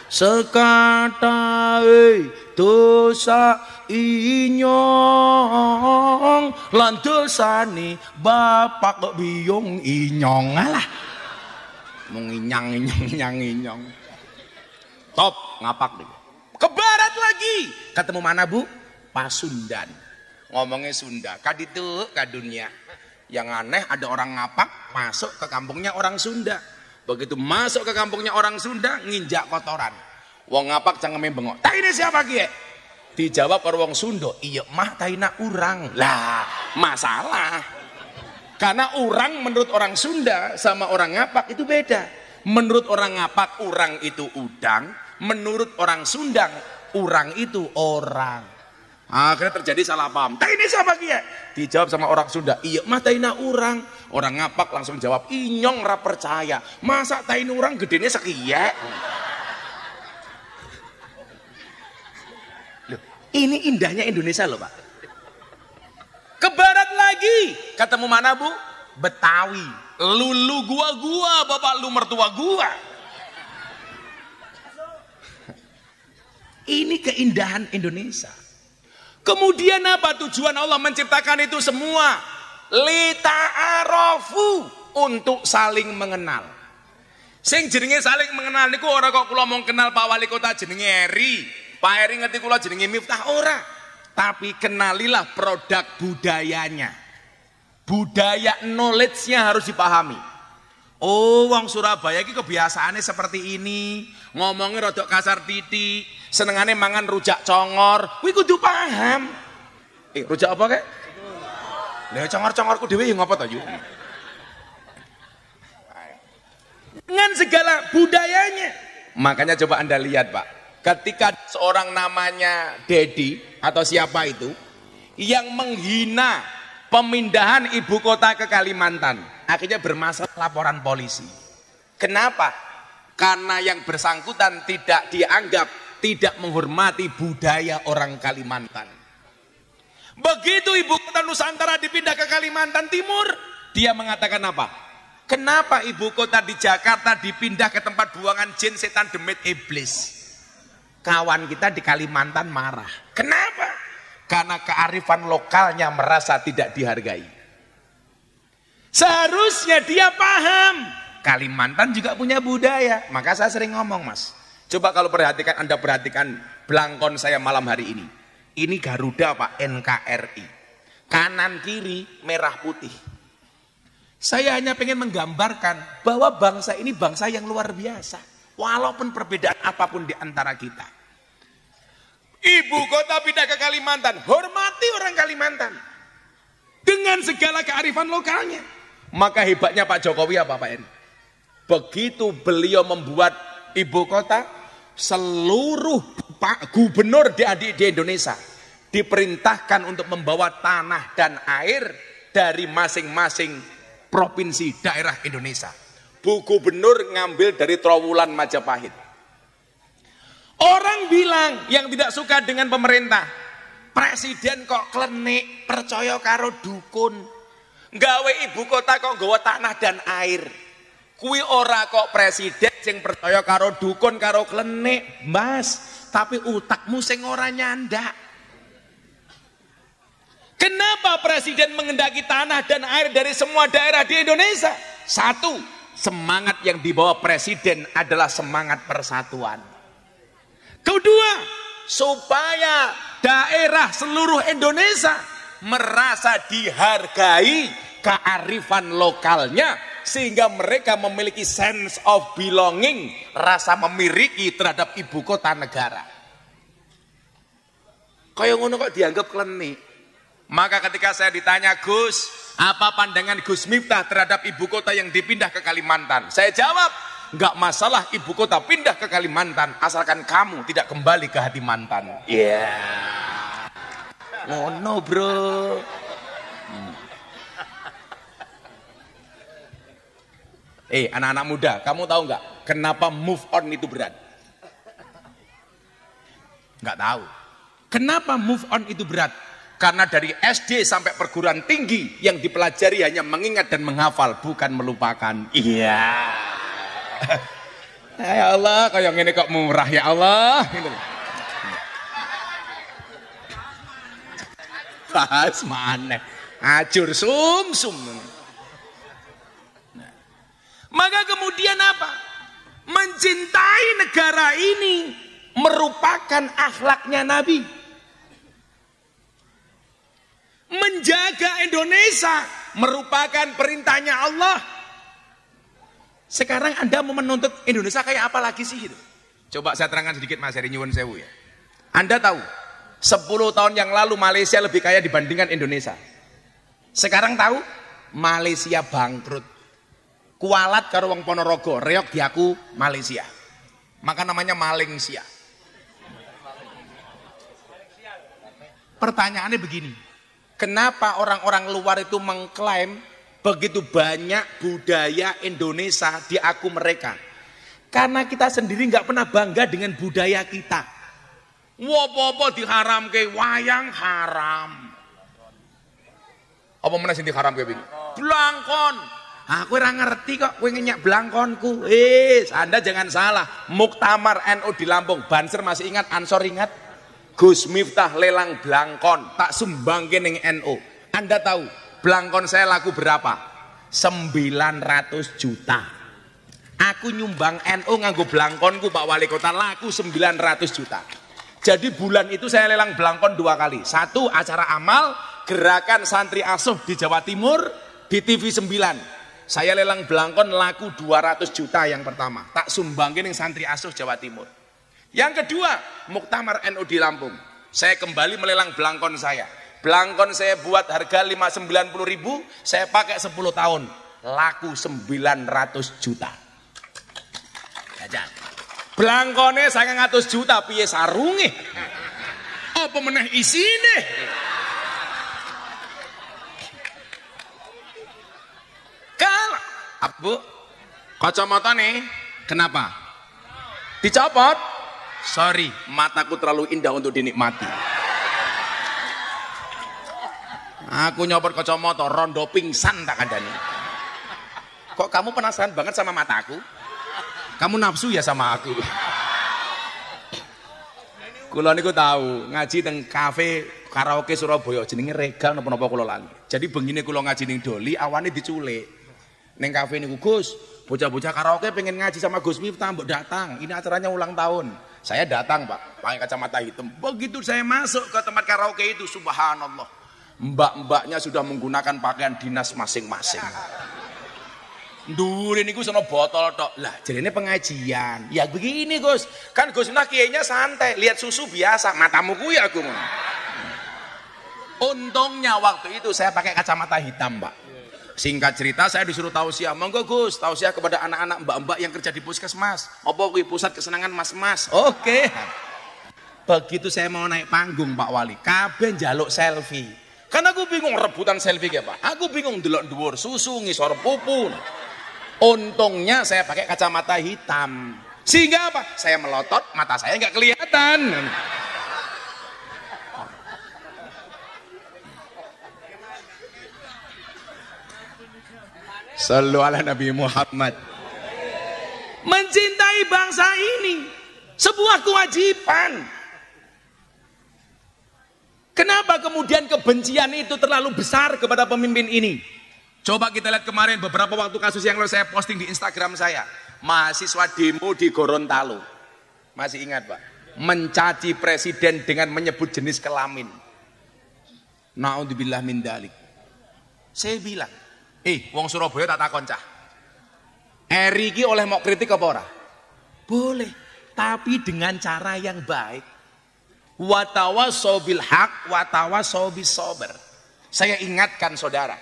sekatahe dosa inyong lan dosane bapak kok biyung inyong alah mung inyang top ngapak deh. Ke barat lagi ketemu mana Bu? Pasundan ngomongnya Sunda kaditu kadunya. Yang aneh ada orang ngapak masuk ke kampungnya orang Sunda. Begitu masuk ke kampungnya orang Sunda nginjak kotoran. Wong ngapak cangkeme bengok. "Tah ini siapa Kiye?" Dijawab karo wong Sunda, "Iya mah taina urang." Lah, masalah. Karena urang menurut orang Sunda sama orang ngapak itu beda. Menurut orang ngapak urang itu udang, menurut orang Sunda urang itu orang. Akhirnya terjadi salah paham. "Tah ini siapa Kiye?" Dijawab sama orang Sunda, "Iya mah taina urang." Orang ngapak langsung jawab, "Inyong ra percaya. Masa taina urang gedene sekiye?" Loh, ini indahnya Indonesia loh, Pak. Ke barat lagi, ketemu mana Bu? Betawi. Lulu gua, bapak lu mertua gua. Ini keindahan Indonesia. Kemudian apa tujuan Allah menciptakan itu semua? Lita'arofu, untuk saling mengenal. Sing jenenge saling mengenal niku ora kok kula mong kenal Pak Wali Kota jenenge Eri, Pak Eri ngerti kula jenenge Miftah ora. Tapi kenalilah produk budayanya. Budaya knowledge-nya harus dipahami. Oh, wong Surabaya iki kebiasaannya seperti ini, ngomongnya rodok kasar titik. Senengane mangan rujak congor, kuwi kudu paham. Rujak apa kek? Lah congor-congorku dhewe ya ngapa to, Yu? Dengan segala budayanya. Makanya coba Anda lihat, Pak. Ketika seorang namanya Dedi atau siapa itu yang menghina pemindahan ibu kota ke Kalimantan, akhirnya bermasalah laporan polisi. Kenapa? Karena yang bersangkutan tidak dianggap tidak menghormati budaya orang Kalimantan. Begitu ibu kota Nusantara dipindah ke Kalimantan Timur, dia mengatakan apa? Kenapa ibu kota di Jakarta dipindah ke tempat buangan jin, setan, demit, iblis? Kawan kita di Kalimantan marah. Kenapa? Karena kearifan lokalnya merasa tidak dihargai. Seharusnya dia paham Kalimantan juga punya budaya. Maka saya sering ngomong, Mas, coba kalau Anda perhatikan belangkon saya malam hari ini. Ini Garuda Pak, NKRI. Kanan kiri merah putih. Saya hanya pengen menggambarkan bahwa bangsa ini bangsa yang luar biasa. Walaupun perbedaan apapun di antara kita. Ibu kota pindah ke Kalimantan, hormati orang Kalimantan. Dengan segala kearifan lokalnya. Maka hebatnya Pak Jokowi apa Pak Eri? Begitu beliau membuat ibu kota, seluruh Pak Gubernur di Indonesia diperintahkan untuk membawa tanah dan air dari masing-masing provinsi daerah Indonesia. Bu Gubernur ngambil dari Trowulan Majapahit. Orang bilang yang tidak suka dengan pemerintah, presiden kok klenik, percaya karo dukun. Gawe ibu kota kok nggawa tanah dan air. Kuwi ora kok presiden sing percaya karo dukun karo klenik, Mas, tapi utakmu sing ora nyandak. Kenapa presiden mengendaki tanah dan air dari semua daerah di Indonesia? Satu, semangat yang dibawa presiden adalah semangat persatuan. Kedua, supaya daerah seluruh Indonesia merasa dihargai kearifan lokalnya, sehingga mereka memiliki sense of belonging, rasa memiliki terhadap ibu kota negara. Kaya ngono kok dianggap klenik. Maka ketika saya ditanya, Gus, apa pandangan Gus Miftah terhadap ibu kota yang dipindah ke Kalimantan? Saya jawab, enggak masalah ibu kota pindah ke Kalimantan, asalkan kamu tidak kembali ke hati mantan. Iya. Oh no bro. Anak-anak muda, kamu tahu nggak kenapa move on itu berat? Nggak tahu. Kenapa move on itu berat? Karena dari SD sampai perguruan tinggi yang dipelajari hanya mengingat dan menghafal, bukan melupakan. Iya. Ya Allah, kayak gini kok murah ya Allah. Bahas mana? Acur sum. Maka kemudian apa? Mencintai negara ini merupakan akhlaknya Nabi. Menjaga Indonesia merupakan perintahnya Allah. Sekarang Anda mau menuntut Indonesia kayak apa lagi sih? Coba saya terangkan sedikit Mas Heri nyuwun sewu ya. Anda tahu 10 tahun yang lalu Malaysia lebih kaya dibandingkan Indonesia. Sekarang tahu Malaysia bangkrut. Kualat karo wong Ponorogo, reok diaku Malaysia. Maka namanya Malaysia. Pertanyaannya begini, kenapa orang-orang luar itu mengklaim begitu banyak budaya Indonesia diaku mereka? Karena kita sendiri nggak pernah bangga dengan budaya kita. Wopo-wopo diharam ke wayang haram. Apa mana sing diharam ke bing? Blangkon. Aku ora ngerti kok kowe ngenyak blangkonku. Anda jangan salah. Muktamar NU di Lampung, Banser masih ingat, Ansor ingat? Gus Miftah lelang blangkon, tak sumbangke ning NU. Anda tahu blangkon saya laku berapa? 900 juta. Aku nyumbang NU nganggo blangkonku Pak Wali Kota, laku 900 juta. Jadi bulan itu saya lelang blangkon 2 kali. Satu acara amal gerakan santri asuh di Jawa Timur di TV 9. Saya lelang blangkon laku 200 juta yang pertama. Tak sumbangin yang santri asuh Jawa Timur. Yang kedua, Muktamar NU di Lampung. Saya kembali melelang blangkon saya. Blangkon saya buat harga 590.000, saya pakai 10 tahun. Laku 900 juta. Jajan. Blangkone 900 juta piye sarunge? Apa meneh isine? Bu, kacamata nih, kenapa? Dicopot? Sorry, mataku terlalu indah untuk dinikmati. Aku nyopot kacamata, rondo pingsan tak kandani. Kok kamu penasaran banget sama mataku? Kamu nafsu ya sama aku? Kula niku tahu ngaji teng kafe karaoke Surabaya jenenge Regal napa-napa kula lali. Jadi bengine kula ngaji ning Doli awane diculik. Neng kafe niku Gus, bocah-bocah karaoke pengen ngaji sama Gus Miftah, mbok datang. Ini acaranya ulang tahun. Saya datang Pak, pakai kacamata hitam. Begitu saya masuk ke tempat karaoke itu, subhanallah, mbak-mbaknya sudah menggunakan pakaian dinas masing-masing. Ndure niku sono botol tok. Lah, jarene pengajian. Ya begini Gus, kan Gus Miftah kiyainya santai, lihat susu biasa, matamu kuwi aku. Untungnya waktu itu saya pakai kacamata hitam, Pak. Singkat cerita saya disuruh tausiah, monggo Gus, tausiah kepada anak-anak mbak-mbak yang kerja di puskesmas. Apa kuwi pusat kesenangan mas-mas? Oke. Begitu saya mau naik panggung Pak Wali, kabeh njaluk selfie. Karena aku bingung rebutan selfie ya Pak. Aku bingung delok dhuwur susu ngisor pupu. Untungnya saya pakai kacamata hitam. Sehingga apa? Saya melotot, mata saya nggak kelihatan. Sallu ala Nabi Muhammad. Mencintai bangsa ini sebuah kewajiban. Kenapa kemudian kebencian itu terlalu besar kepada pemimpin ini? Coba kita lihat kemarin beberapa waktu kasus yang lalu saya posting di Instagram saya. Mahasiswa demo di Gorontalo. Masih ingat Pak? Mencaci presiden dengan menyebut jenis kelamin. Na'udzubillah min dalik. Saya bilang, wong Surabaya tak takon cah. Eri ki oleh mau kritik apa ora? Boleh, tapi dengan cara yang baik. Watawasau bil haq, watawasau bis sabr. Saya ingatkan saudara,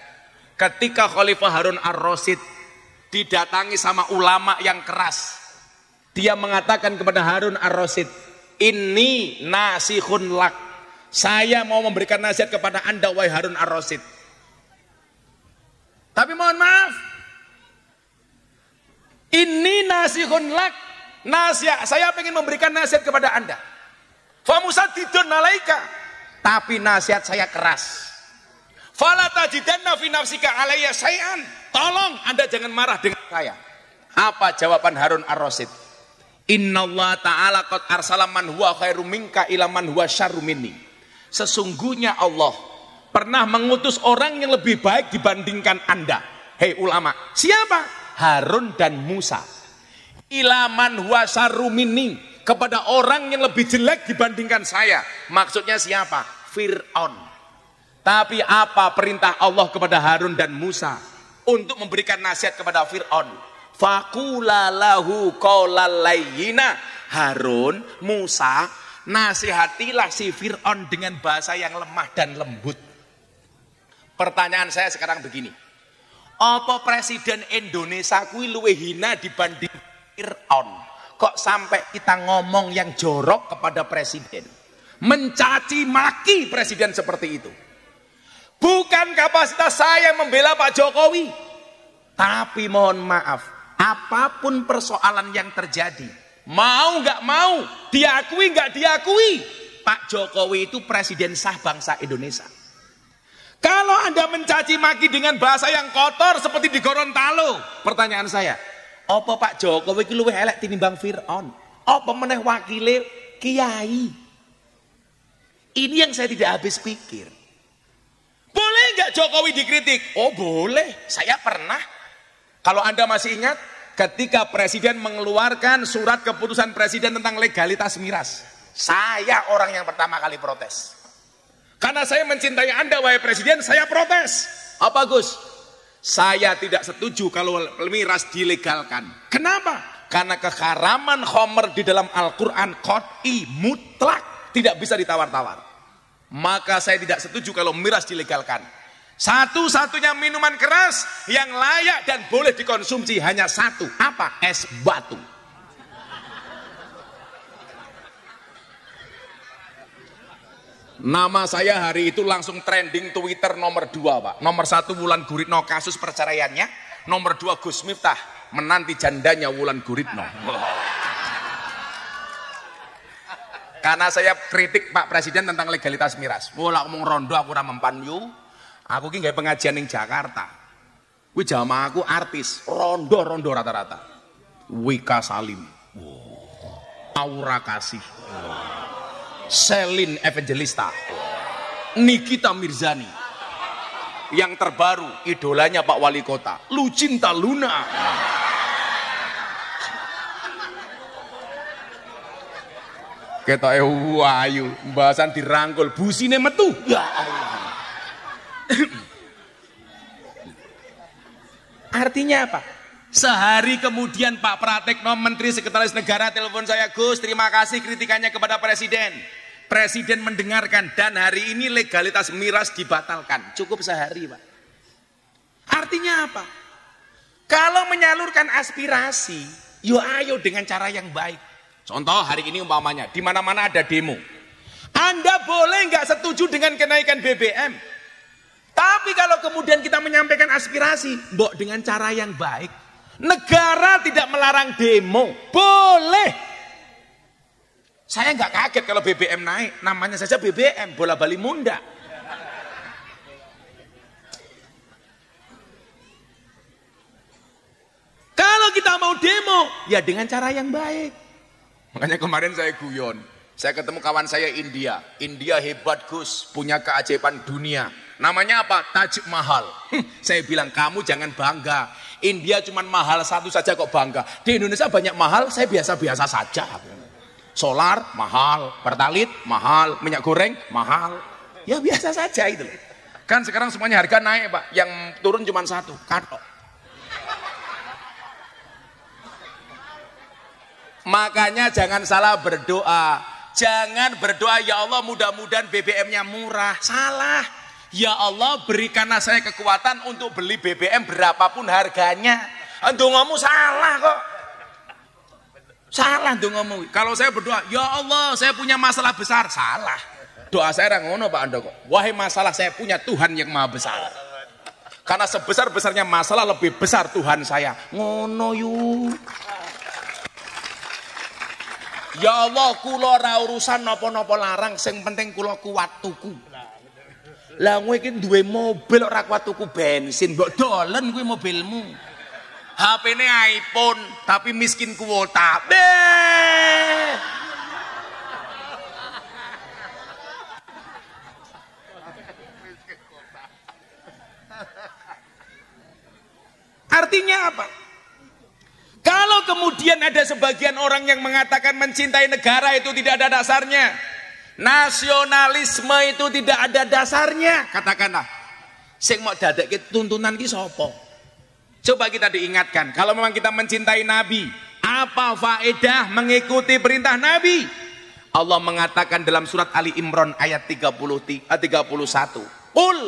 ketika Khalifah Harun ar-Rasyid didatangi sama ulama yang keras, dia mengatakan kepada Harun ar-Rasyid, "Inni nasikhun lak." Saya mau memberikan nasihat kepada Anda wahai Harun ar-Rasyid. Tapi mohon maaf, ini nasikhun lak, nasihat, saya ingin memberikan nasihat kepada Anda. Famusadidun alaika, tapi nasihat saya keras. Fala tajidanna fi nafsika alayya syai'an, tolong Anda jangan marah dengan saya. Apa jawaban Harun ar-Rasyid? Innallaha ta'ala qad arsala man huwa khairum minka ila man huwa syarrum minni. Sesungguhnya Allah pernah mengutus orang yang lebih baik dibandingkan Anda. Hei ulama, siapa? Harun dan Musa. Ilaman huwa syarrum minni, kepada orang yang lebih jelek dibandingkan saya. Maksudnya siapa? Fir'aun. Tapi apa perintah Allah kepada Harun dan Musa untuk memberikan nasihat kepada Fir'aun? Faqula lahu qaulal layyina. Harun, Musa, nasihatilah si Fir'aun dengan bahasa yang lemah dan lembut. Pertanyaan saya sekarang begini, apa presiden Indonesia kuwi luwih hina dibanding Fir'aun? Kok sampai kita ngomong yang jorok kepada presiden, mencaci maki presiden seperti itu? Bukan kapasitas saya membela Pak Jokowi, tapi mohon maaf, apapun persoalan yang terjadi, mau nggak mau, diakui nggak diakui, Pak Jokowi itu presiden sah bangsa Indonesia. Kalau Anda mencaci maki dengan bahasa yang kotor seperti di Gorontalo, pertanyaan saya, apa Pak Jokowi iki luwih elek tinimbang Fir'aun? Apa meneh wakile kiai? Ini yang saya tidak habis pikir. Boleh nggak Jokowi dikritik? Oh boleh, saya pernah. Kalau Anda masih ingat, ketika presiden mengeluarkan surat keputusan presiden tentang legalitas miras, saya orang yang pertama kali protes. Karena saya mencintai Anda wahai presiden, saya protes. Apa Gus? Saya tidak setuju kalau miras dilegalkan. Kenapa? Karena keharaman khamr di dalam Al-Quran qat'i mutlak, tidak bisa ditawar-tawar. Maka saya tidak setuju kalau miras dilegalkan. Satu-satunya minuman keras yang layak dan boleh dikonsumsi hanya satu. Apa? Es batu. Nama saya hari itu langsung trending Twitter nomor 2 Pak. Nomor 1 Wulan Guritno kasus perceraiannya. Nomor 2 Gus Miftah menanti jandanya Wulan Guritno. Karena saya kritik Pak Presiden tentang legalitas miras. Wala ngomong rondo aku ora mempan yu. Aku ki gawe pengajian ning Jakarta. Kuwi jamaah aku artis, rondo-rondo rata-rata. Wika Salim. Aura Kasih. Selin Evangelista, Nikita Mirzani, yang terbaru idolanya Pak Wali Kota, Lucinta Luna. Ketoke wayu, bahasan dirangkul, busine metu. Ya Allah. Artinya apa? Sehari kemudian Pak Pratekno, Menteri Sekretaris Negara, telepon saya, Gus, terima kasih kritikannya kepada Presiden. Presiden mendengarkan dan hari ini legalitas miras dibatalkan. Cukup sehari Pak. Artinya apa? Kalau menyalurkan aspirasi, yo ayo dengan cara yang baik. Contoh hari ini umpamanya, di mana-mana ada demo. Anda boleh nggak setuju dengan kenaikan BBM. Tapi kalau kemudian kita menyampaikan aspirasi, mbok dengan cara yang baik, Negara tidak melarang demo, boleh. Saya nggak kaget kalau BBM naik, namanya saja BBM, bola bali munda. Kalau kita mau demo, ya dengan cara yang baik. Makanya kemarin saya guyon, saya ketemu kawan saya India hebat Gus, punya keajaiban dunia. Namanya apa? Taj Mahal. Saya bilang kamu jangan bangga. India cuma mahal satu saja kok bangga. Di Indonesia banyak mahal, saya biasa-biasa saja. Solar mahal, pertalit mahal, minyak goreng mahal. Ya biasa saja itu. Kan sekarang semuanya harga naik Pak. Yang turun cuma satu, katok. Makanya jangan salah berdoa. Jangan berdoa ya Allah mudah-mudahan BBM-nya murah. Salah. Ya Allah berikanlah saya kekuatan untuk beli BBM berapapun harganya. Ndongamu salah kok. Salah ndongamu. Kalau saya berdoa, ya Allah saya punya masalah besar. Salah. Doa saya ngono Pak Ando kok. Wahai masalah saya punya Tuhan yang maha besar. Karena sebesar-besarnya masalah lebih besar Tuhan saya. Ngono yuk. Ya Allah kula ora urusan napa-napa larang, sing penting kula kuat tuku. Lah kowe iki duwe mobil ora kuat tuku bensin, mbok dolen kuwi mobilmu. HP-ne iPhone tapi miskin kuota. Artinya apa? Kalau kemudian ada sebagian orang yang mengatakan mencintai negara itu tidak ada dasarnya, nasionalisme itu tidak ada dasarnya, katakanlah sing mau dadekke tuntunan ki sapa? Coba kita diingatkan, kalau memang kita mencintai Nabi, apa faedah mengikuti perintah Nabi? Allah mengatakan dalam surat Ali Imran ayat 31, "Qul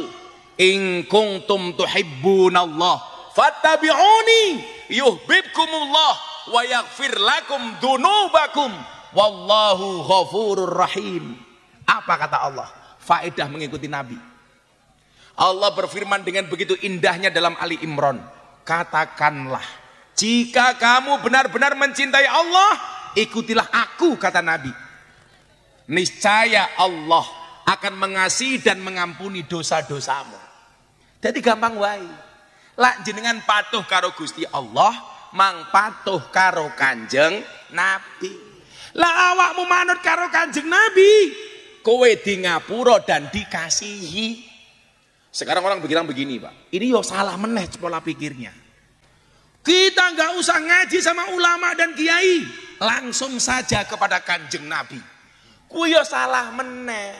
in kuntum tuhibbunallah fattabi'uni yuhibbukumullah wa yaghfir lakum dzunubakum wallahu ghafurur rahim." Apa kata Allah? Faedah mengikuti Nabi. Allah berfirman dengan begitu indahnya dalam Ali Imran, katakanlah jika kamu benar-benar mencintai Allah, ikutilah aku, kata Nabi. Niscaya Allah akan mengasihi dan mengampuni dosa-dosamu. Jadi gampang wae. Lak jenengan patuh karo Gusti Allah, mang patuh karo Kanjeng Nabi. Lah awakmu manut karo Kanjeng Nabi, kowe di ngapura dan dikasihi. Sekarang orang bilang begini Pak, ini yo salah meneh pola pikirnya. Kita nggak usah ngaji sama ulama dan kiai, langsung saja kepada Kanjeng Nabi. Kuwi yo salah meneh.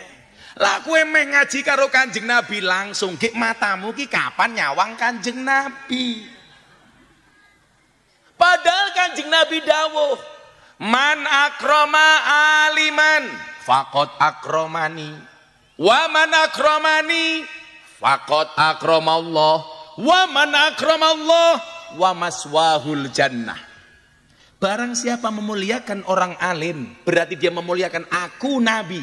Lah kowe meh ngaji karo Kanjeng Nabi langsung gek matamu ki kapan nyawang Kanjeng Nabi. Padahal Kanjeng Nabi dawuh, man akrama aliman faqad akramani wa man akramani faqad akramallah wa man akramallah wa maswahul jannah. Barang siapa memuliakan orang alim, berarti dia memuliakan aku Nabi.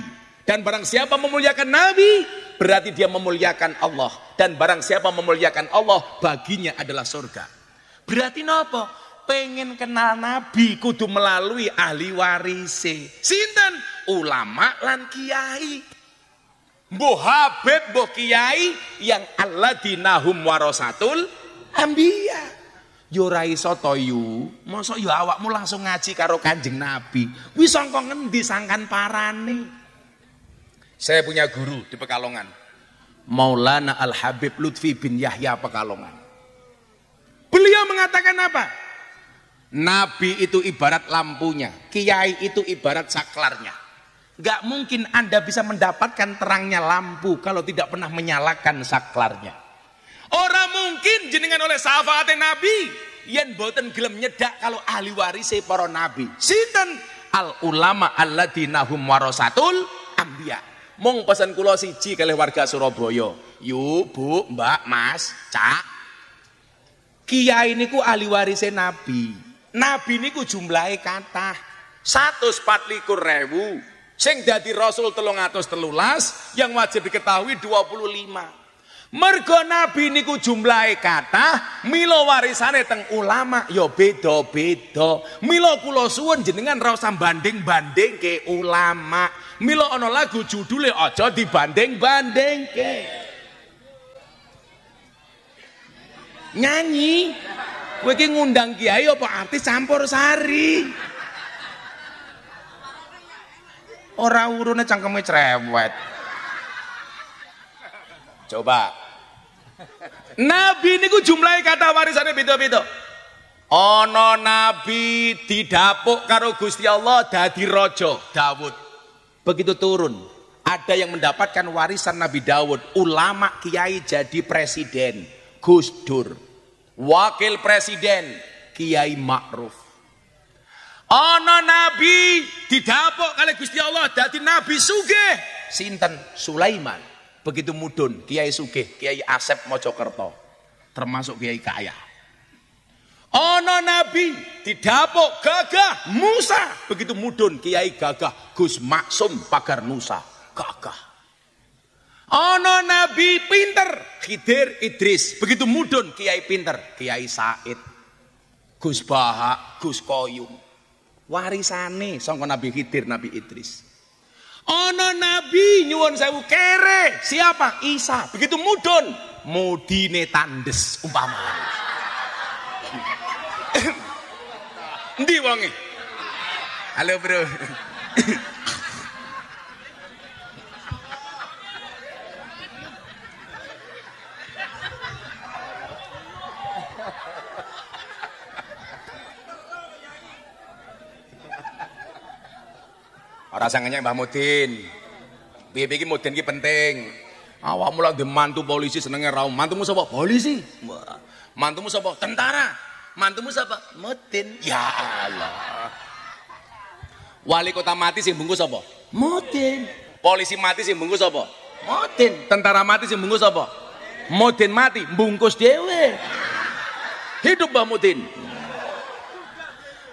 Dan barang siapa memuliakan Nabi, berarti dia memuliakan Allah. Dan barang siapa memuliakan Allah, baginya adalah surga. Berarti napa? Pengen kenal Nabi kudu melalui ahli warise. Sinten? Ulama lan kiai. Mbuh Habib, mbuh kiai yang alladzinahum warasatul anbiya. Yo ra iso to yu. Mosok yo awakmu langsung ngaji karo Kanjeng Nabi. Kuwi sangka ngendi sangkan parane? Saya punya guru di Pekalongan, Maulana Al-Habib Lutfi bin Yahya Pekalongan. Beliau mengatakan apa? Nabi itu ibarat lampunya, kiai itu ibarat saklarnya. Gak mungkin Anda bisa mendapatkan terangnya lampu kalau tidak pernah menyalakan saklarnya. Orang mungkin jenengan oleh sahabat Nabi yen boten gelem nyedak kalau ahli warise para nabi. Sinten? Al ulama alladzinahum warasatul anbiya. Mong pesan kula siji kalih warga Surabaya. Yu, Bu, Mbak, Mas, Cak. Kiai niku ahli warise Nabi. Nabi niku jumlahe kathah 124.000. Sing dadi rasul 313, yang wajib diketahui 25. Mergo nabi niku jumlahe kathah, mila warisane teng ulama ya beda-beda. Mila kula suwun jenengan ra usah banding-bandingke ulama. Mila ana lagu judule aja dibanding-bandingke. Nyanyi kowe iki ngundang kiai apa artis campur sari. Ora urune cangkeme cerewet. Coba Nabi niku jumlahe kata warisane beda-beda. Ana nabi didapuk karo Gusti Allah dadi raja, Daud. Begitu turun, ada yang mendapatkan warisan Nabi Daud, ulama kiai jadi presiden, Gus Dur. Wakil presiden, Kiai Ma'ruf. Ana nabi didapuk kali Gusti Allah dadi nabi sugih, sinten? Sulaiman. Begitu mudun, Kiai sugih, Kiai Asep Mojokerto, termasuk Kiai kaya. Ana nabi didapuk gagah, Musa. Begitu mudun, Kiai gagah, Gus Maksum Pagar Nusa, gagah. Ana nabi pinter, Khidir Idris. Begitu mudun, Kiai pinter, Kiai Said, Gus Bahak, Gus Koyum. Warisane sangka Nabi Khidir, Nabi Idris. Ana nabi nyuwun sewu kere, siapa? Isa. Begitu mudun, mudine tandes umpamane. Endi wonge? Halo, Bro. Ora sangenya Mbah Mudin. Piye-piye iki Mudin iki penting. Awakmu lak mantu polisi senenge ra. Mantumu sapa? Polisi. Mantumu sapa? Tentara. Mantumu sapa? Mudin. Ya Allah. Wali kota mati sing bungkus sapa? Mudin. Polisi mati sing bungkus sapa? Mudin. Tentara mati sing bungkus sapa? Mudin mati bungkus dhewe. Hidup Mbah Mudin.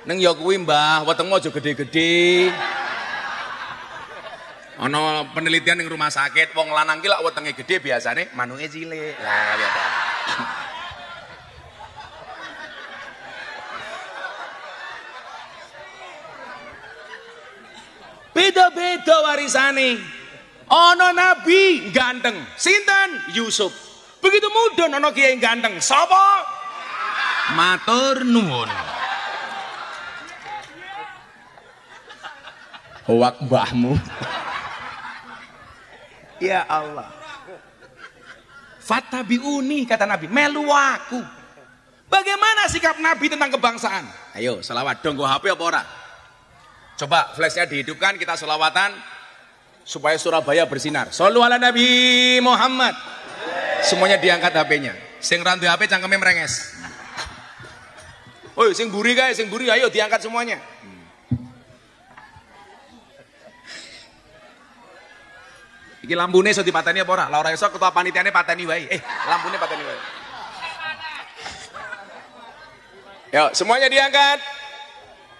Neng ya kuwi Mbah, wetengmu aja gede-gede. Ana penelitian ning rumah sakit, wong lanang ki lak wetenge gede biasane manuke cilik. Lah ya ta. Beda-beda warisane. Ana nabi ganteng, sinten? Yusuf. Begitu mudun ana kiai ganteng, sapa? Matur nuwun. Hoak mbahmu. Ya Allah. Fattabi'uni kata Nabi, melu aku. Bagaimana sikap Nabi tentang kebangsaan? Ayo, selawat dong, go HP apa ora? Coba flashnya dihidupkan, kita selawatan supaya Surabaya bersinar. Shollu ala Nabi Muhammad. Semuanya diangkat HP-nya. Sing randu HP cangkeme merenges. Oi, sing buri kae, ayo diangkat semuanya. Iki lampune iso dipateni apa ora? Lah ora iso ketua panitiane pateni wae. Lampune pateni wae. Yo, semuanya diangkat.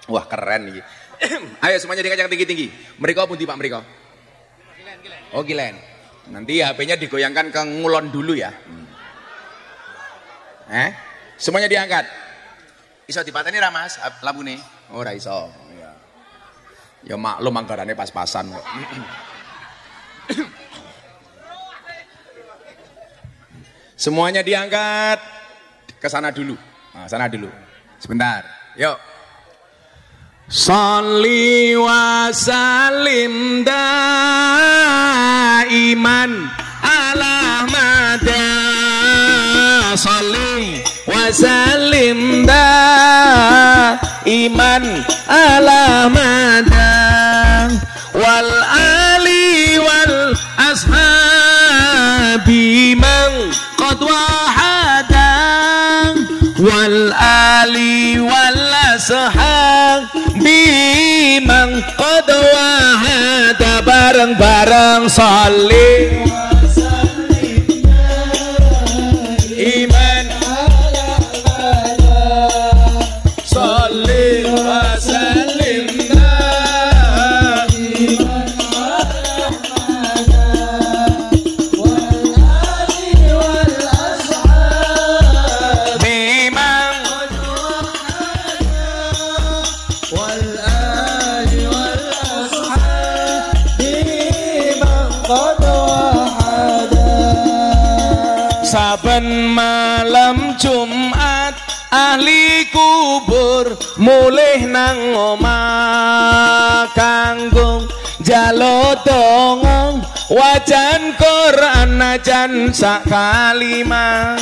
Wah, keren iki. Ayo semuanya diangkat yang tinggi-tinggi. Mriko pundi Pak mriko? Gilen. Oh, Gilen. Nanti HP-nya digoyangkan ke ngulon dulu ya. Semuanya diangkat. Iso dipateni ra Mas lampune? Ora iso. Ya maklum anggarane pas-pasan kok. Semuanya diangkat ke sana dulu. Nah, sana dulu. Sebentar. Yuk. Sholli wa sallim daiman ala mada. Sholli wa sallim daiman ala mada. Wal ali wal ashabi man qad wahada. Wal ali wal ashabi man qad wahada. Bareng-bareng sholli wa sallim iman ala sholli wa sallim saben malam Jumat ahli kubur mulih nang omah kanggo jalo dongong wajan Quran najan sak kalimah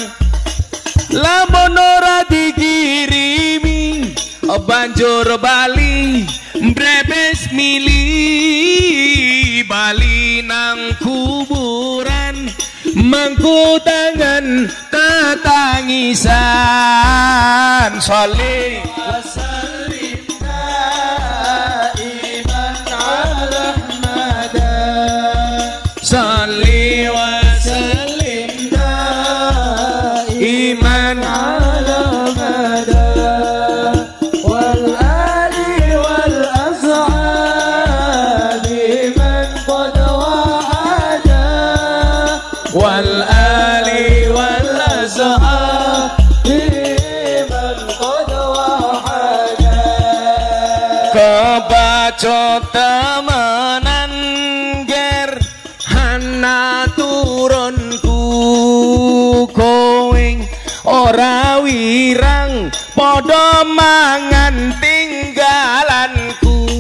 lamun ora dikirimi banjur bali mbrebes mili bali nang kuburan mangku tangan tetangisan sholli وسلم دائما على أحمد sholli wa وسلم دائما iman على أحمد والآل والأصحاب من قد وعد wal ali wal azhar من قد وعد kebaca temenan ger hana turunku kowe ora wirang padha mangan tinggalanku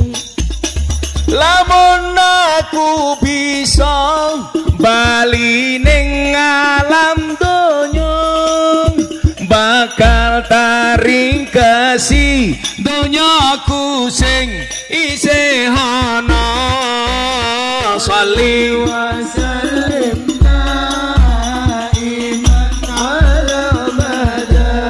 lamun aku bisa bali ning alam donya bakal taringkesi donyaku sing isih ana sholli وسلم دائما على مدى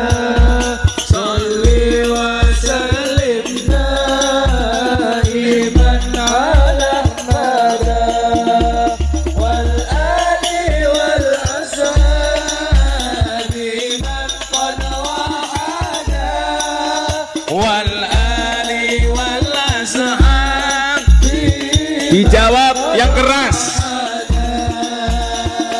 صل وسلم دائما على مدى والآل والأصحاب من قد وعد wal ali wal ashab dijawab yang keras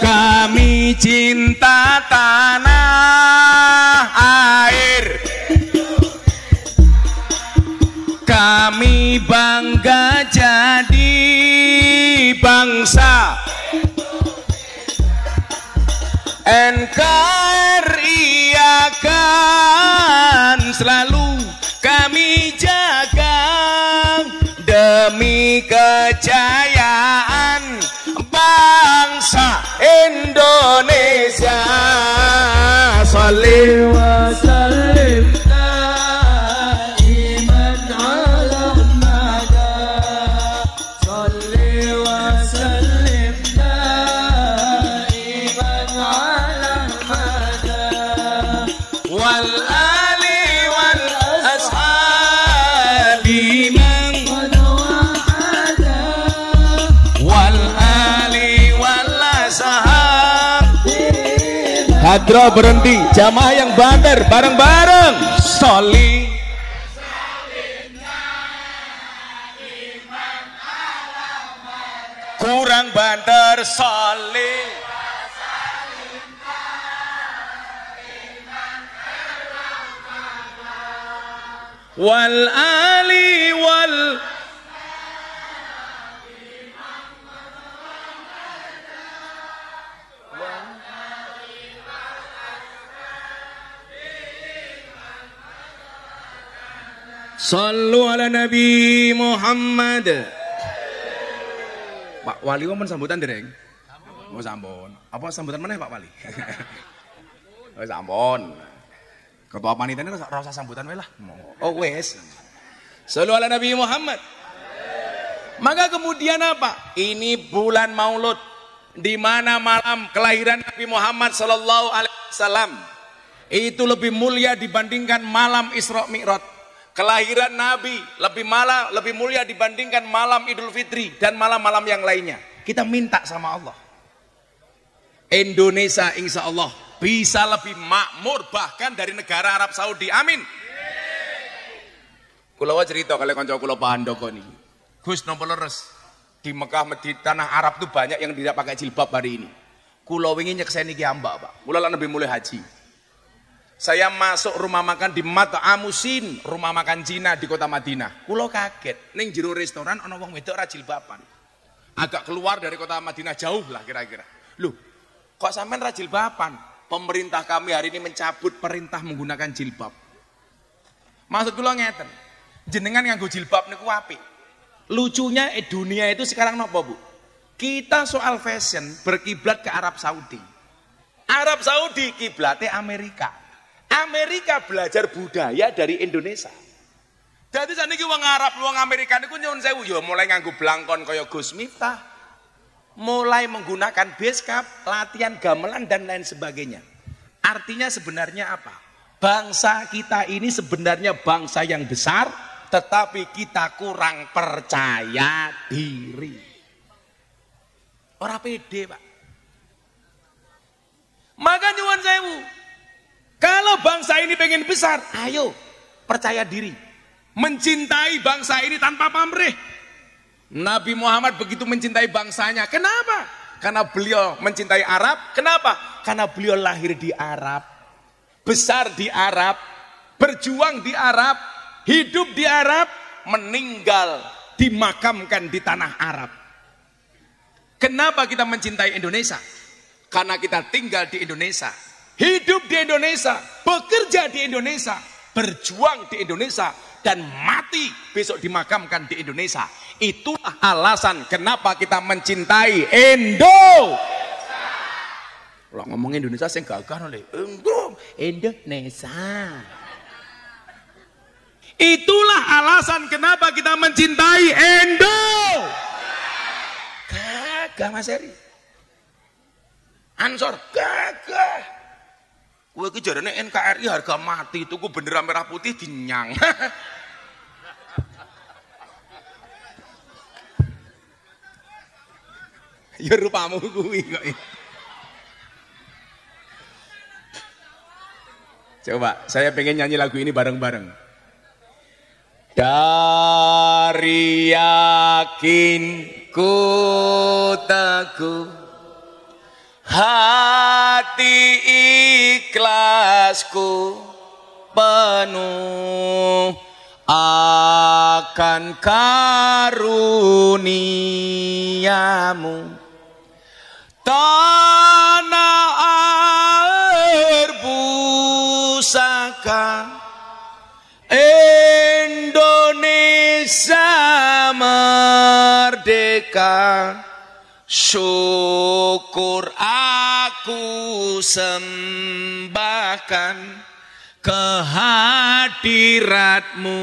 kami cinta tanah air kami bangga jadi bangsa NKRI akan selalu kami jaga demi kejayaan bangsa Indonesia. Sholli وسلم دائما على مدى صل وسلم دائما على مدى wal ali wal ashabi man قد وعد wal ali wal ashab. Hadro berhenti, jamaah yang banter bareng-bareng. Sholli kurang banter sholli wal ali wal Sallu ala Nabi Muhammad. Pak Wali mau sambutan dereng? Mau sampun. Apa sambutan mana Pak Wali? Oh sampun. Ketua panitia ini rasa sambutan wae lah. Oh wes. Sallu ala Nabi Muhammad. Maka kemudian apa? Ini bulan Maulud di mana malam kelahiran Nabi Muhammad sallallahu alaihi wasallam itu lebih mulia dibandingkan malam Isra Mi'raj. Kelahiran Nabi lebih mulia dibandingkan malam Idul Fitri dan malam-malam yang lainnya. Kita minta sama Allah. Indonesia insya Allah bisa lebih makmur bahkan dari negara Arab Saudi. Amin. Kula cerita kali kanca kula Pak Handoko niki. Gus napa leres? Di Mekah di tanah Arab tuh banyak yang tidak pakai jilbab hari ini. Kula wingi nyekseni ki ambak, Pak. Kula lan lebih mulai haji. Saya masuk rumah makan di Mat'amusin, rumah makan Cina di kota Madinah. Kulo kaget, ning jero restoran ana wong wedok ra jilbaban. Agak keluar dari kota Madinah jauh lah kira-kira. Loh, Kok sampean ra jilbaban? Pemerintah kami hari ini mencabut perintah menggunakan jilbab. Maksud kula ngeten. Jenengan nganggo jilbab niku apik. Lucunya dunia itu sekarang nopo, Bu? Kita soal fashion berkiblat ke Arab Saudi. Arab Saudi kiblatnya Amerika. Amerika belajar budaya dari Indonesia. Jadi saniki wong Arab, wong Amerika niku nyuwun sewu ya mulai nganggo blangkon kaya Gus Miftah. Mulai menggunakan beskap, latihan gamelan dan lain sebagainya. Artinya sebenarnya apa? Bangsa kita ini sebenarnya bangsa yang besar, tetapi kita kurang percaya diri. Ora pede, Pak. Maka nyuwun sewu. Kalau bangsa ini pengen besar, ayo percaya diri. Mencintai bangsa ini tanpa pamrih. Nabi Muhammad begitu mencintai bangsanya. Kenapa? Karena beliau mencintai Arab. Kenapa? Karena beliau lahir di Arab, besar di Arab, berjuang di Arab, hidup di Arab, meninggal dimakamkan di tanah Arab. Kenapa kita mencintai Indonesia? Karena kita tinggal di Indonesia, hidup di Indonesia, bekerja di Indonesia, berjuang di Indonesia, dan mati besok dimakamkan di Indonesia. Itulah alasan kenapa kita mencintai Kalau ngomong Indonesia saya gagah oleh Indonesia. Itulah alasan kenapa kita mencintai Gagah Mas Heri. Ansor gagah. Kowe iki jarane NKRI harga mati, tuku bendera merah putih dinyang. Ya rupamu kuwi kok. Coba, saya pengen nyanyi lagu ini bareng-bareng. Dari yakinku teguh, hati ikhlasku penuh akan karuniamu. Tanah air pusaka Indonesia merdeka, syukur aku sembahkan kehadiratmu.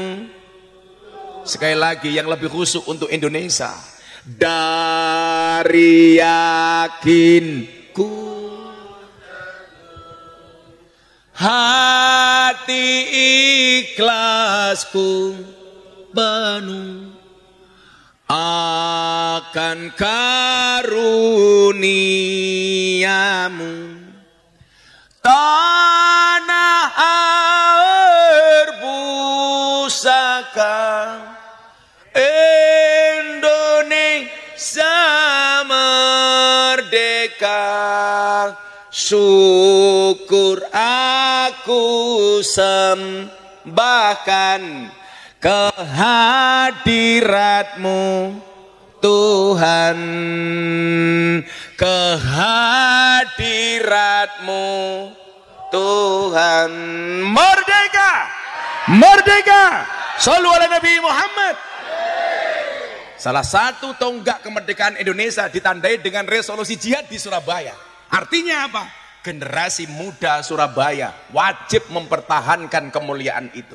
Sekali lagi yang lebih khusyuk untuk Indonesia. Dari yakinku, hati ikhlasku penuh akan karuniamu. Tanah air pusaka Indonesia merdeka, syukur aku sembahkan kehadiratmu Tuhan, kehadiratmu Tuhan. Merdeka, merdeka, shallu ala Nabi Muhammad. Salah satu tonggak kemerdekaan Indonesia ditandai dengan resolusi jihad di Surabaya. Artinya apa? Generasi muda Surabaya wajib mempertahankan kemuliaan itu.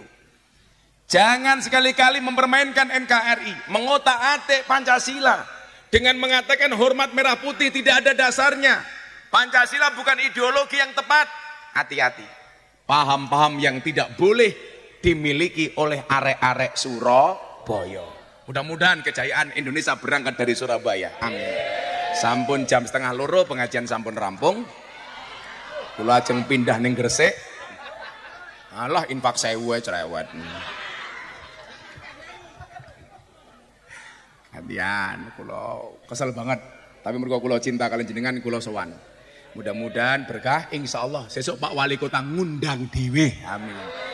Jangan sekali-kali mempermainkan NKRI, mengotak-atik Pancasila dengan mengatakan hormat merah putih tidak ada dasarnya. Pancasila bukan ideologi yang tepat. Hati-hati. Paham-paham yang tidak boleh dimiliki oleh arek-arek Surabaya. Mudah-mudahan kejayaan Indonesia berangkat dari Surabaya. Amin. Sampun jam 1:30 pengajian sampun rampung. Kula ajeng pindah ning Gresik. Alah infak 1000 cerewet. Hadian kula kesel banget. Tapi mergo kula cinta kalian jenengan kula sowan. Mudah-mudahan berkah insyaallah sesuk Pak Wali Kota ngundang dhewe. Amin.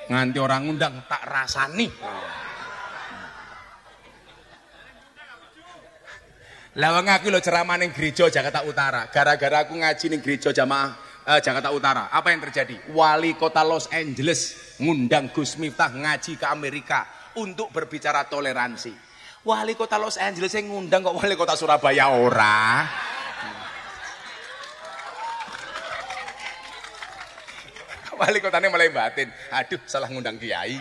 Nganti orang ngundang tak rasani. Lah wong aku lho ceramah ning gereja Jakarta Utara. Gara-gara aku ngaji ning gereja jamaah Jakarta Utara. Apa yang terjadi? Wali kota Los Angeles ngundang Gus Miftah ngaji ke Amerika untuk berbicara toleransi. Wali kota Los Angeles yang ngundang kok wali kota Surabaya ora. Wali kotanya mulai batin. Aduh, salah ngundang kiai.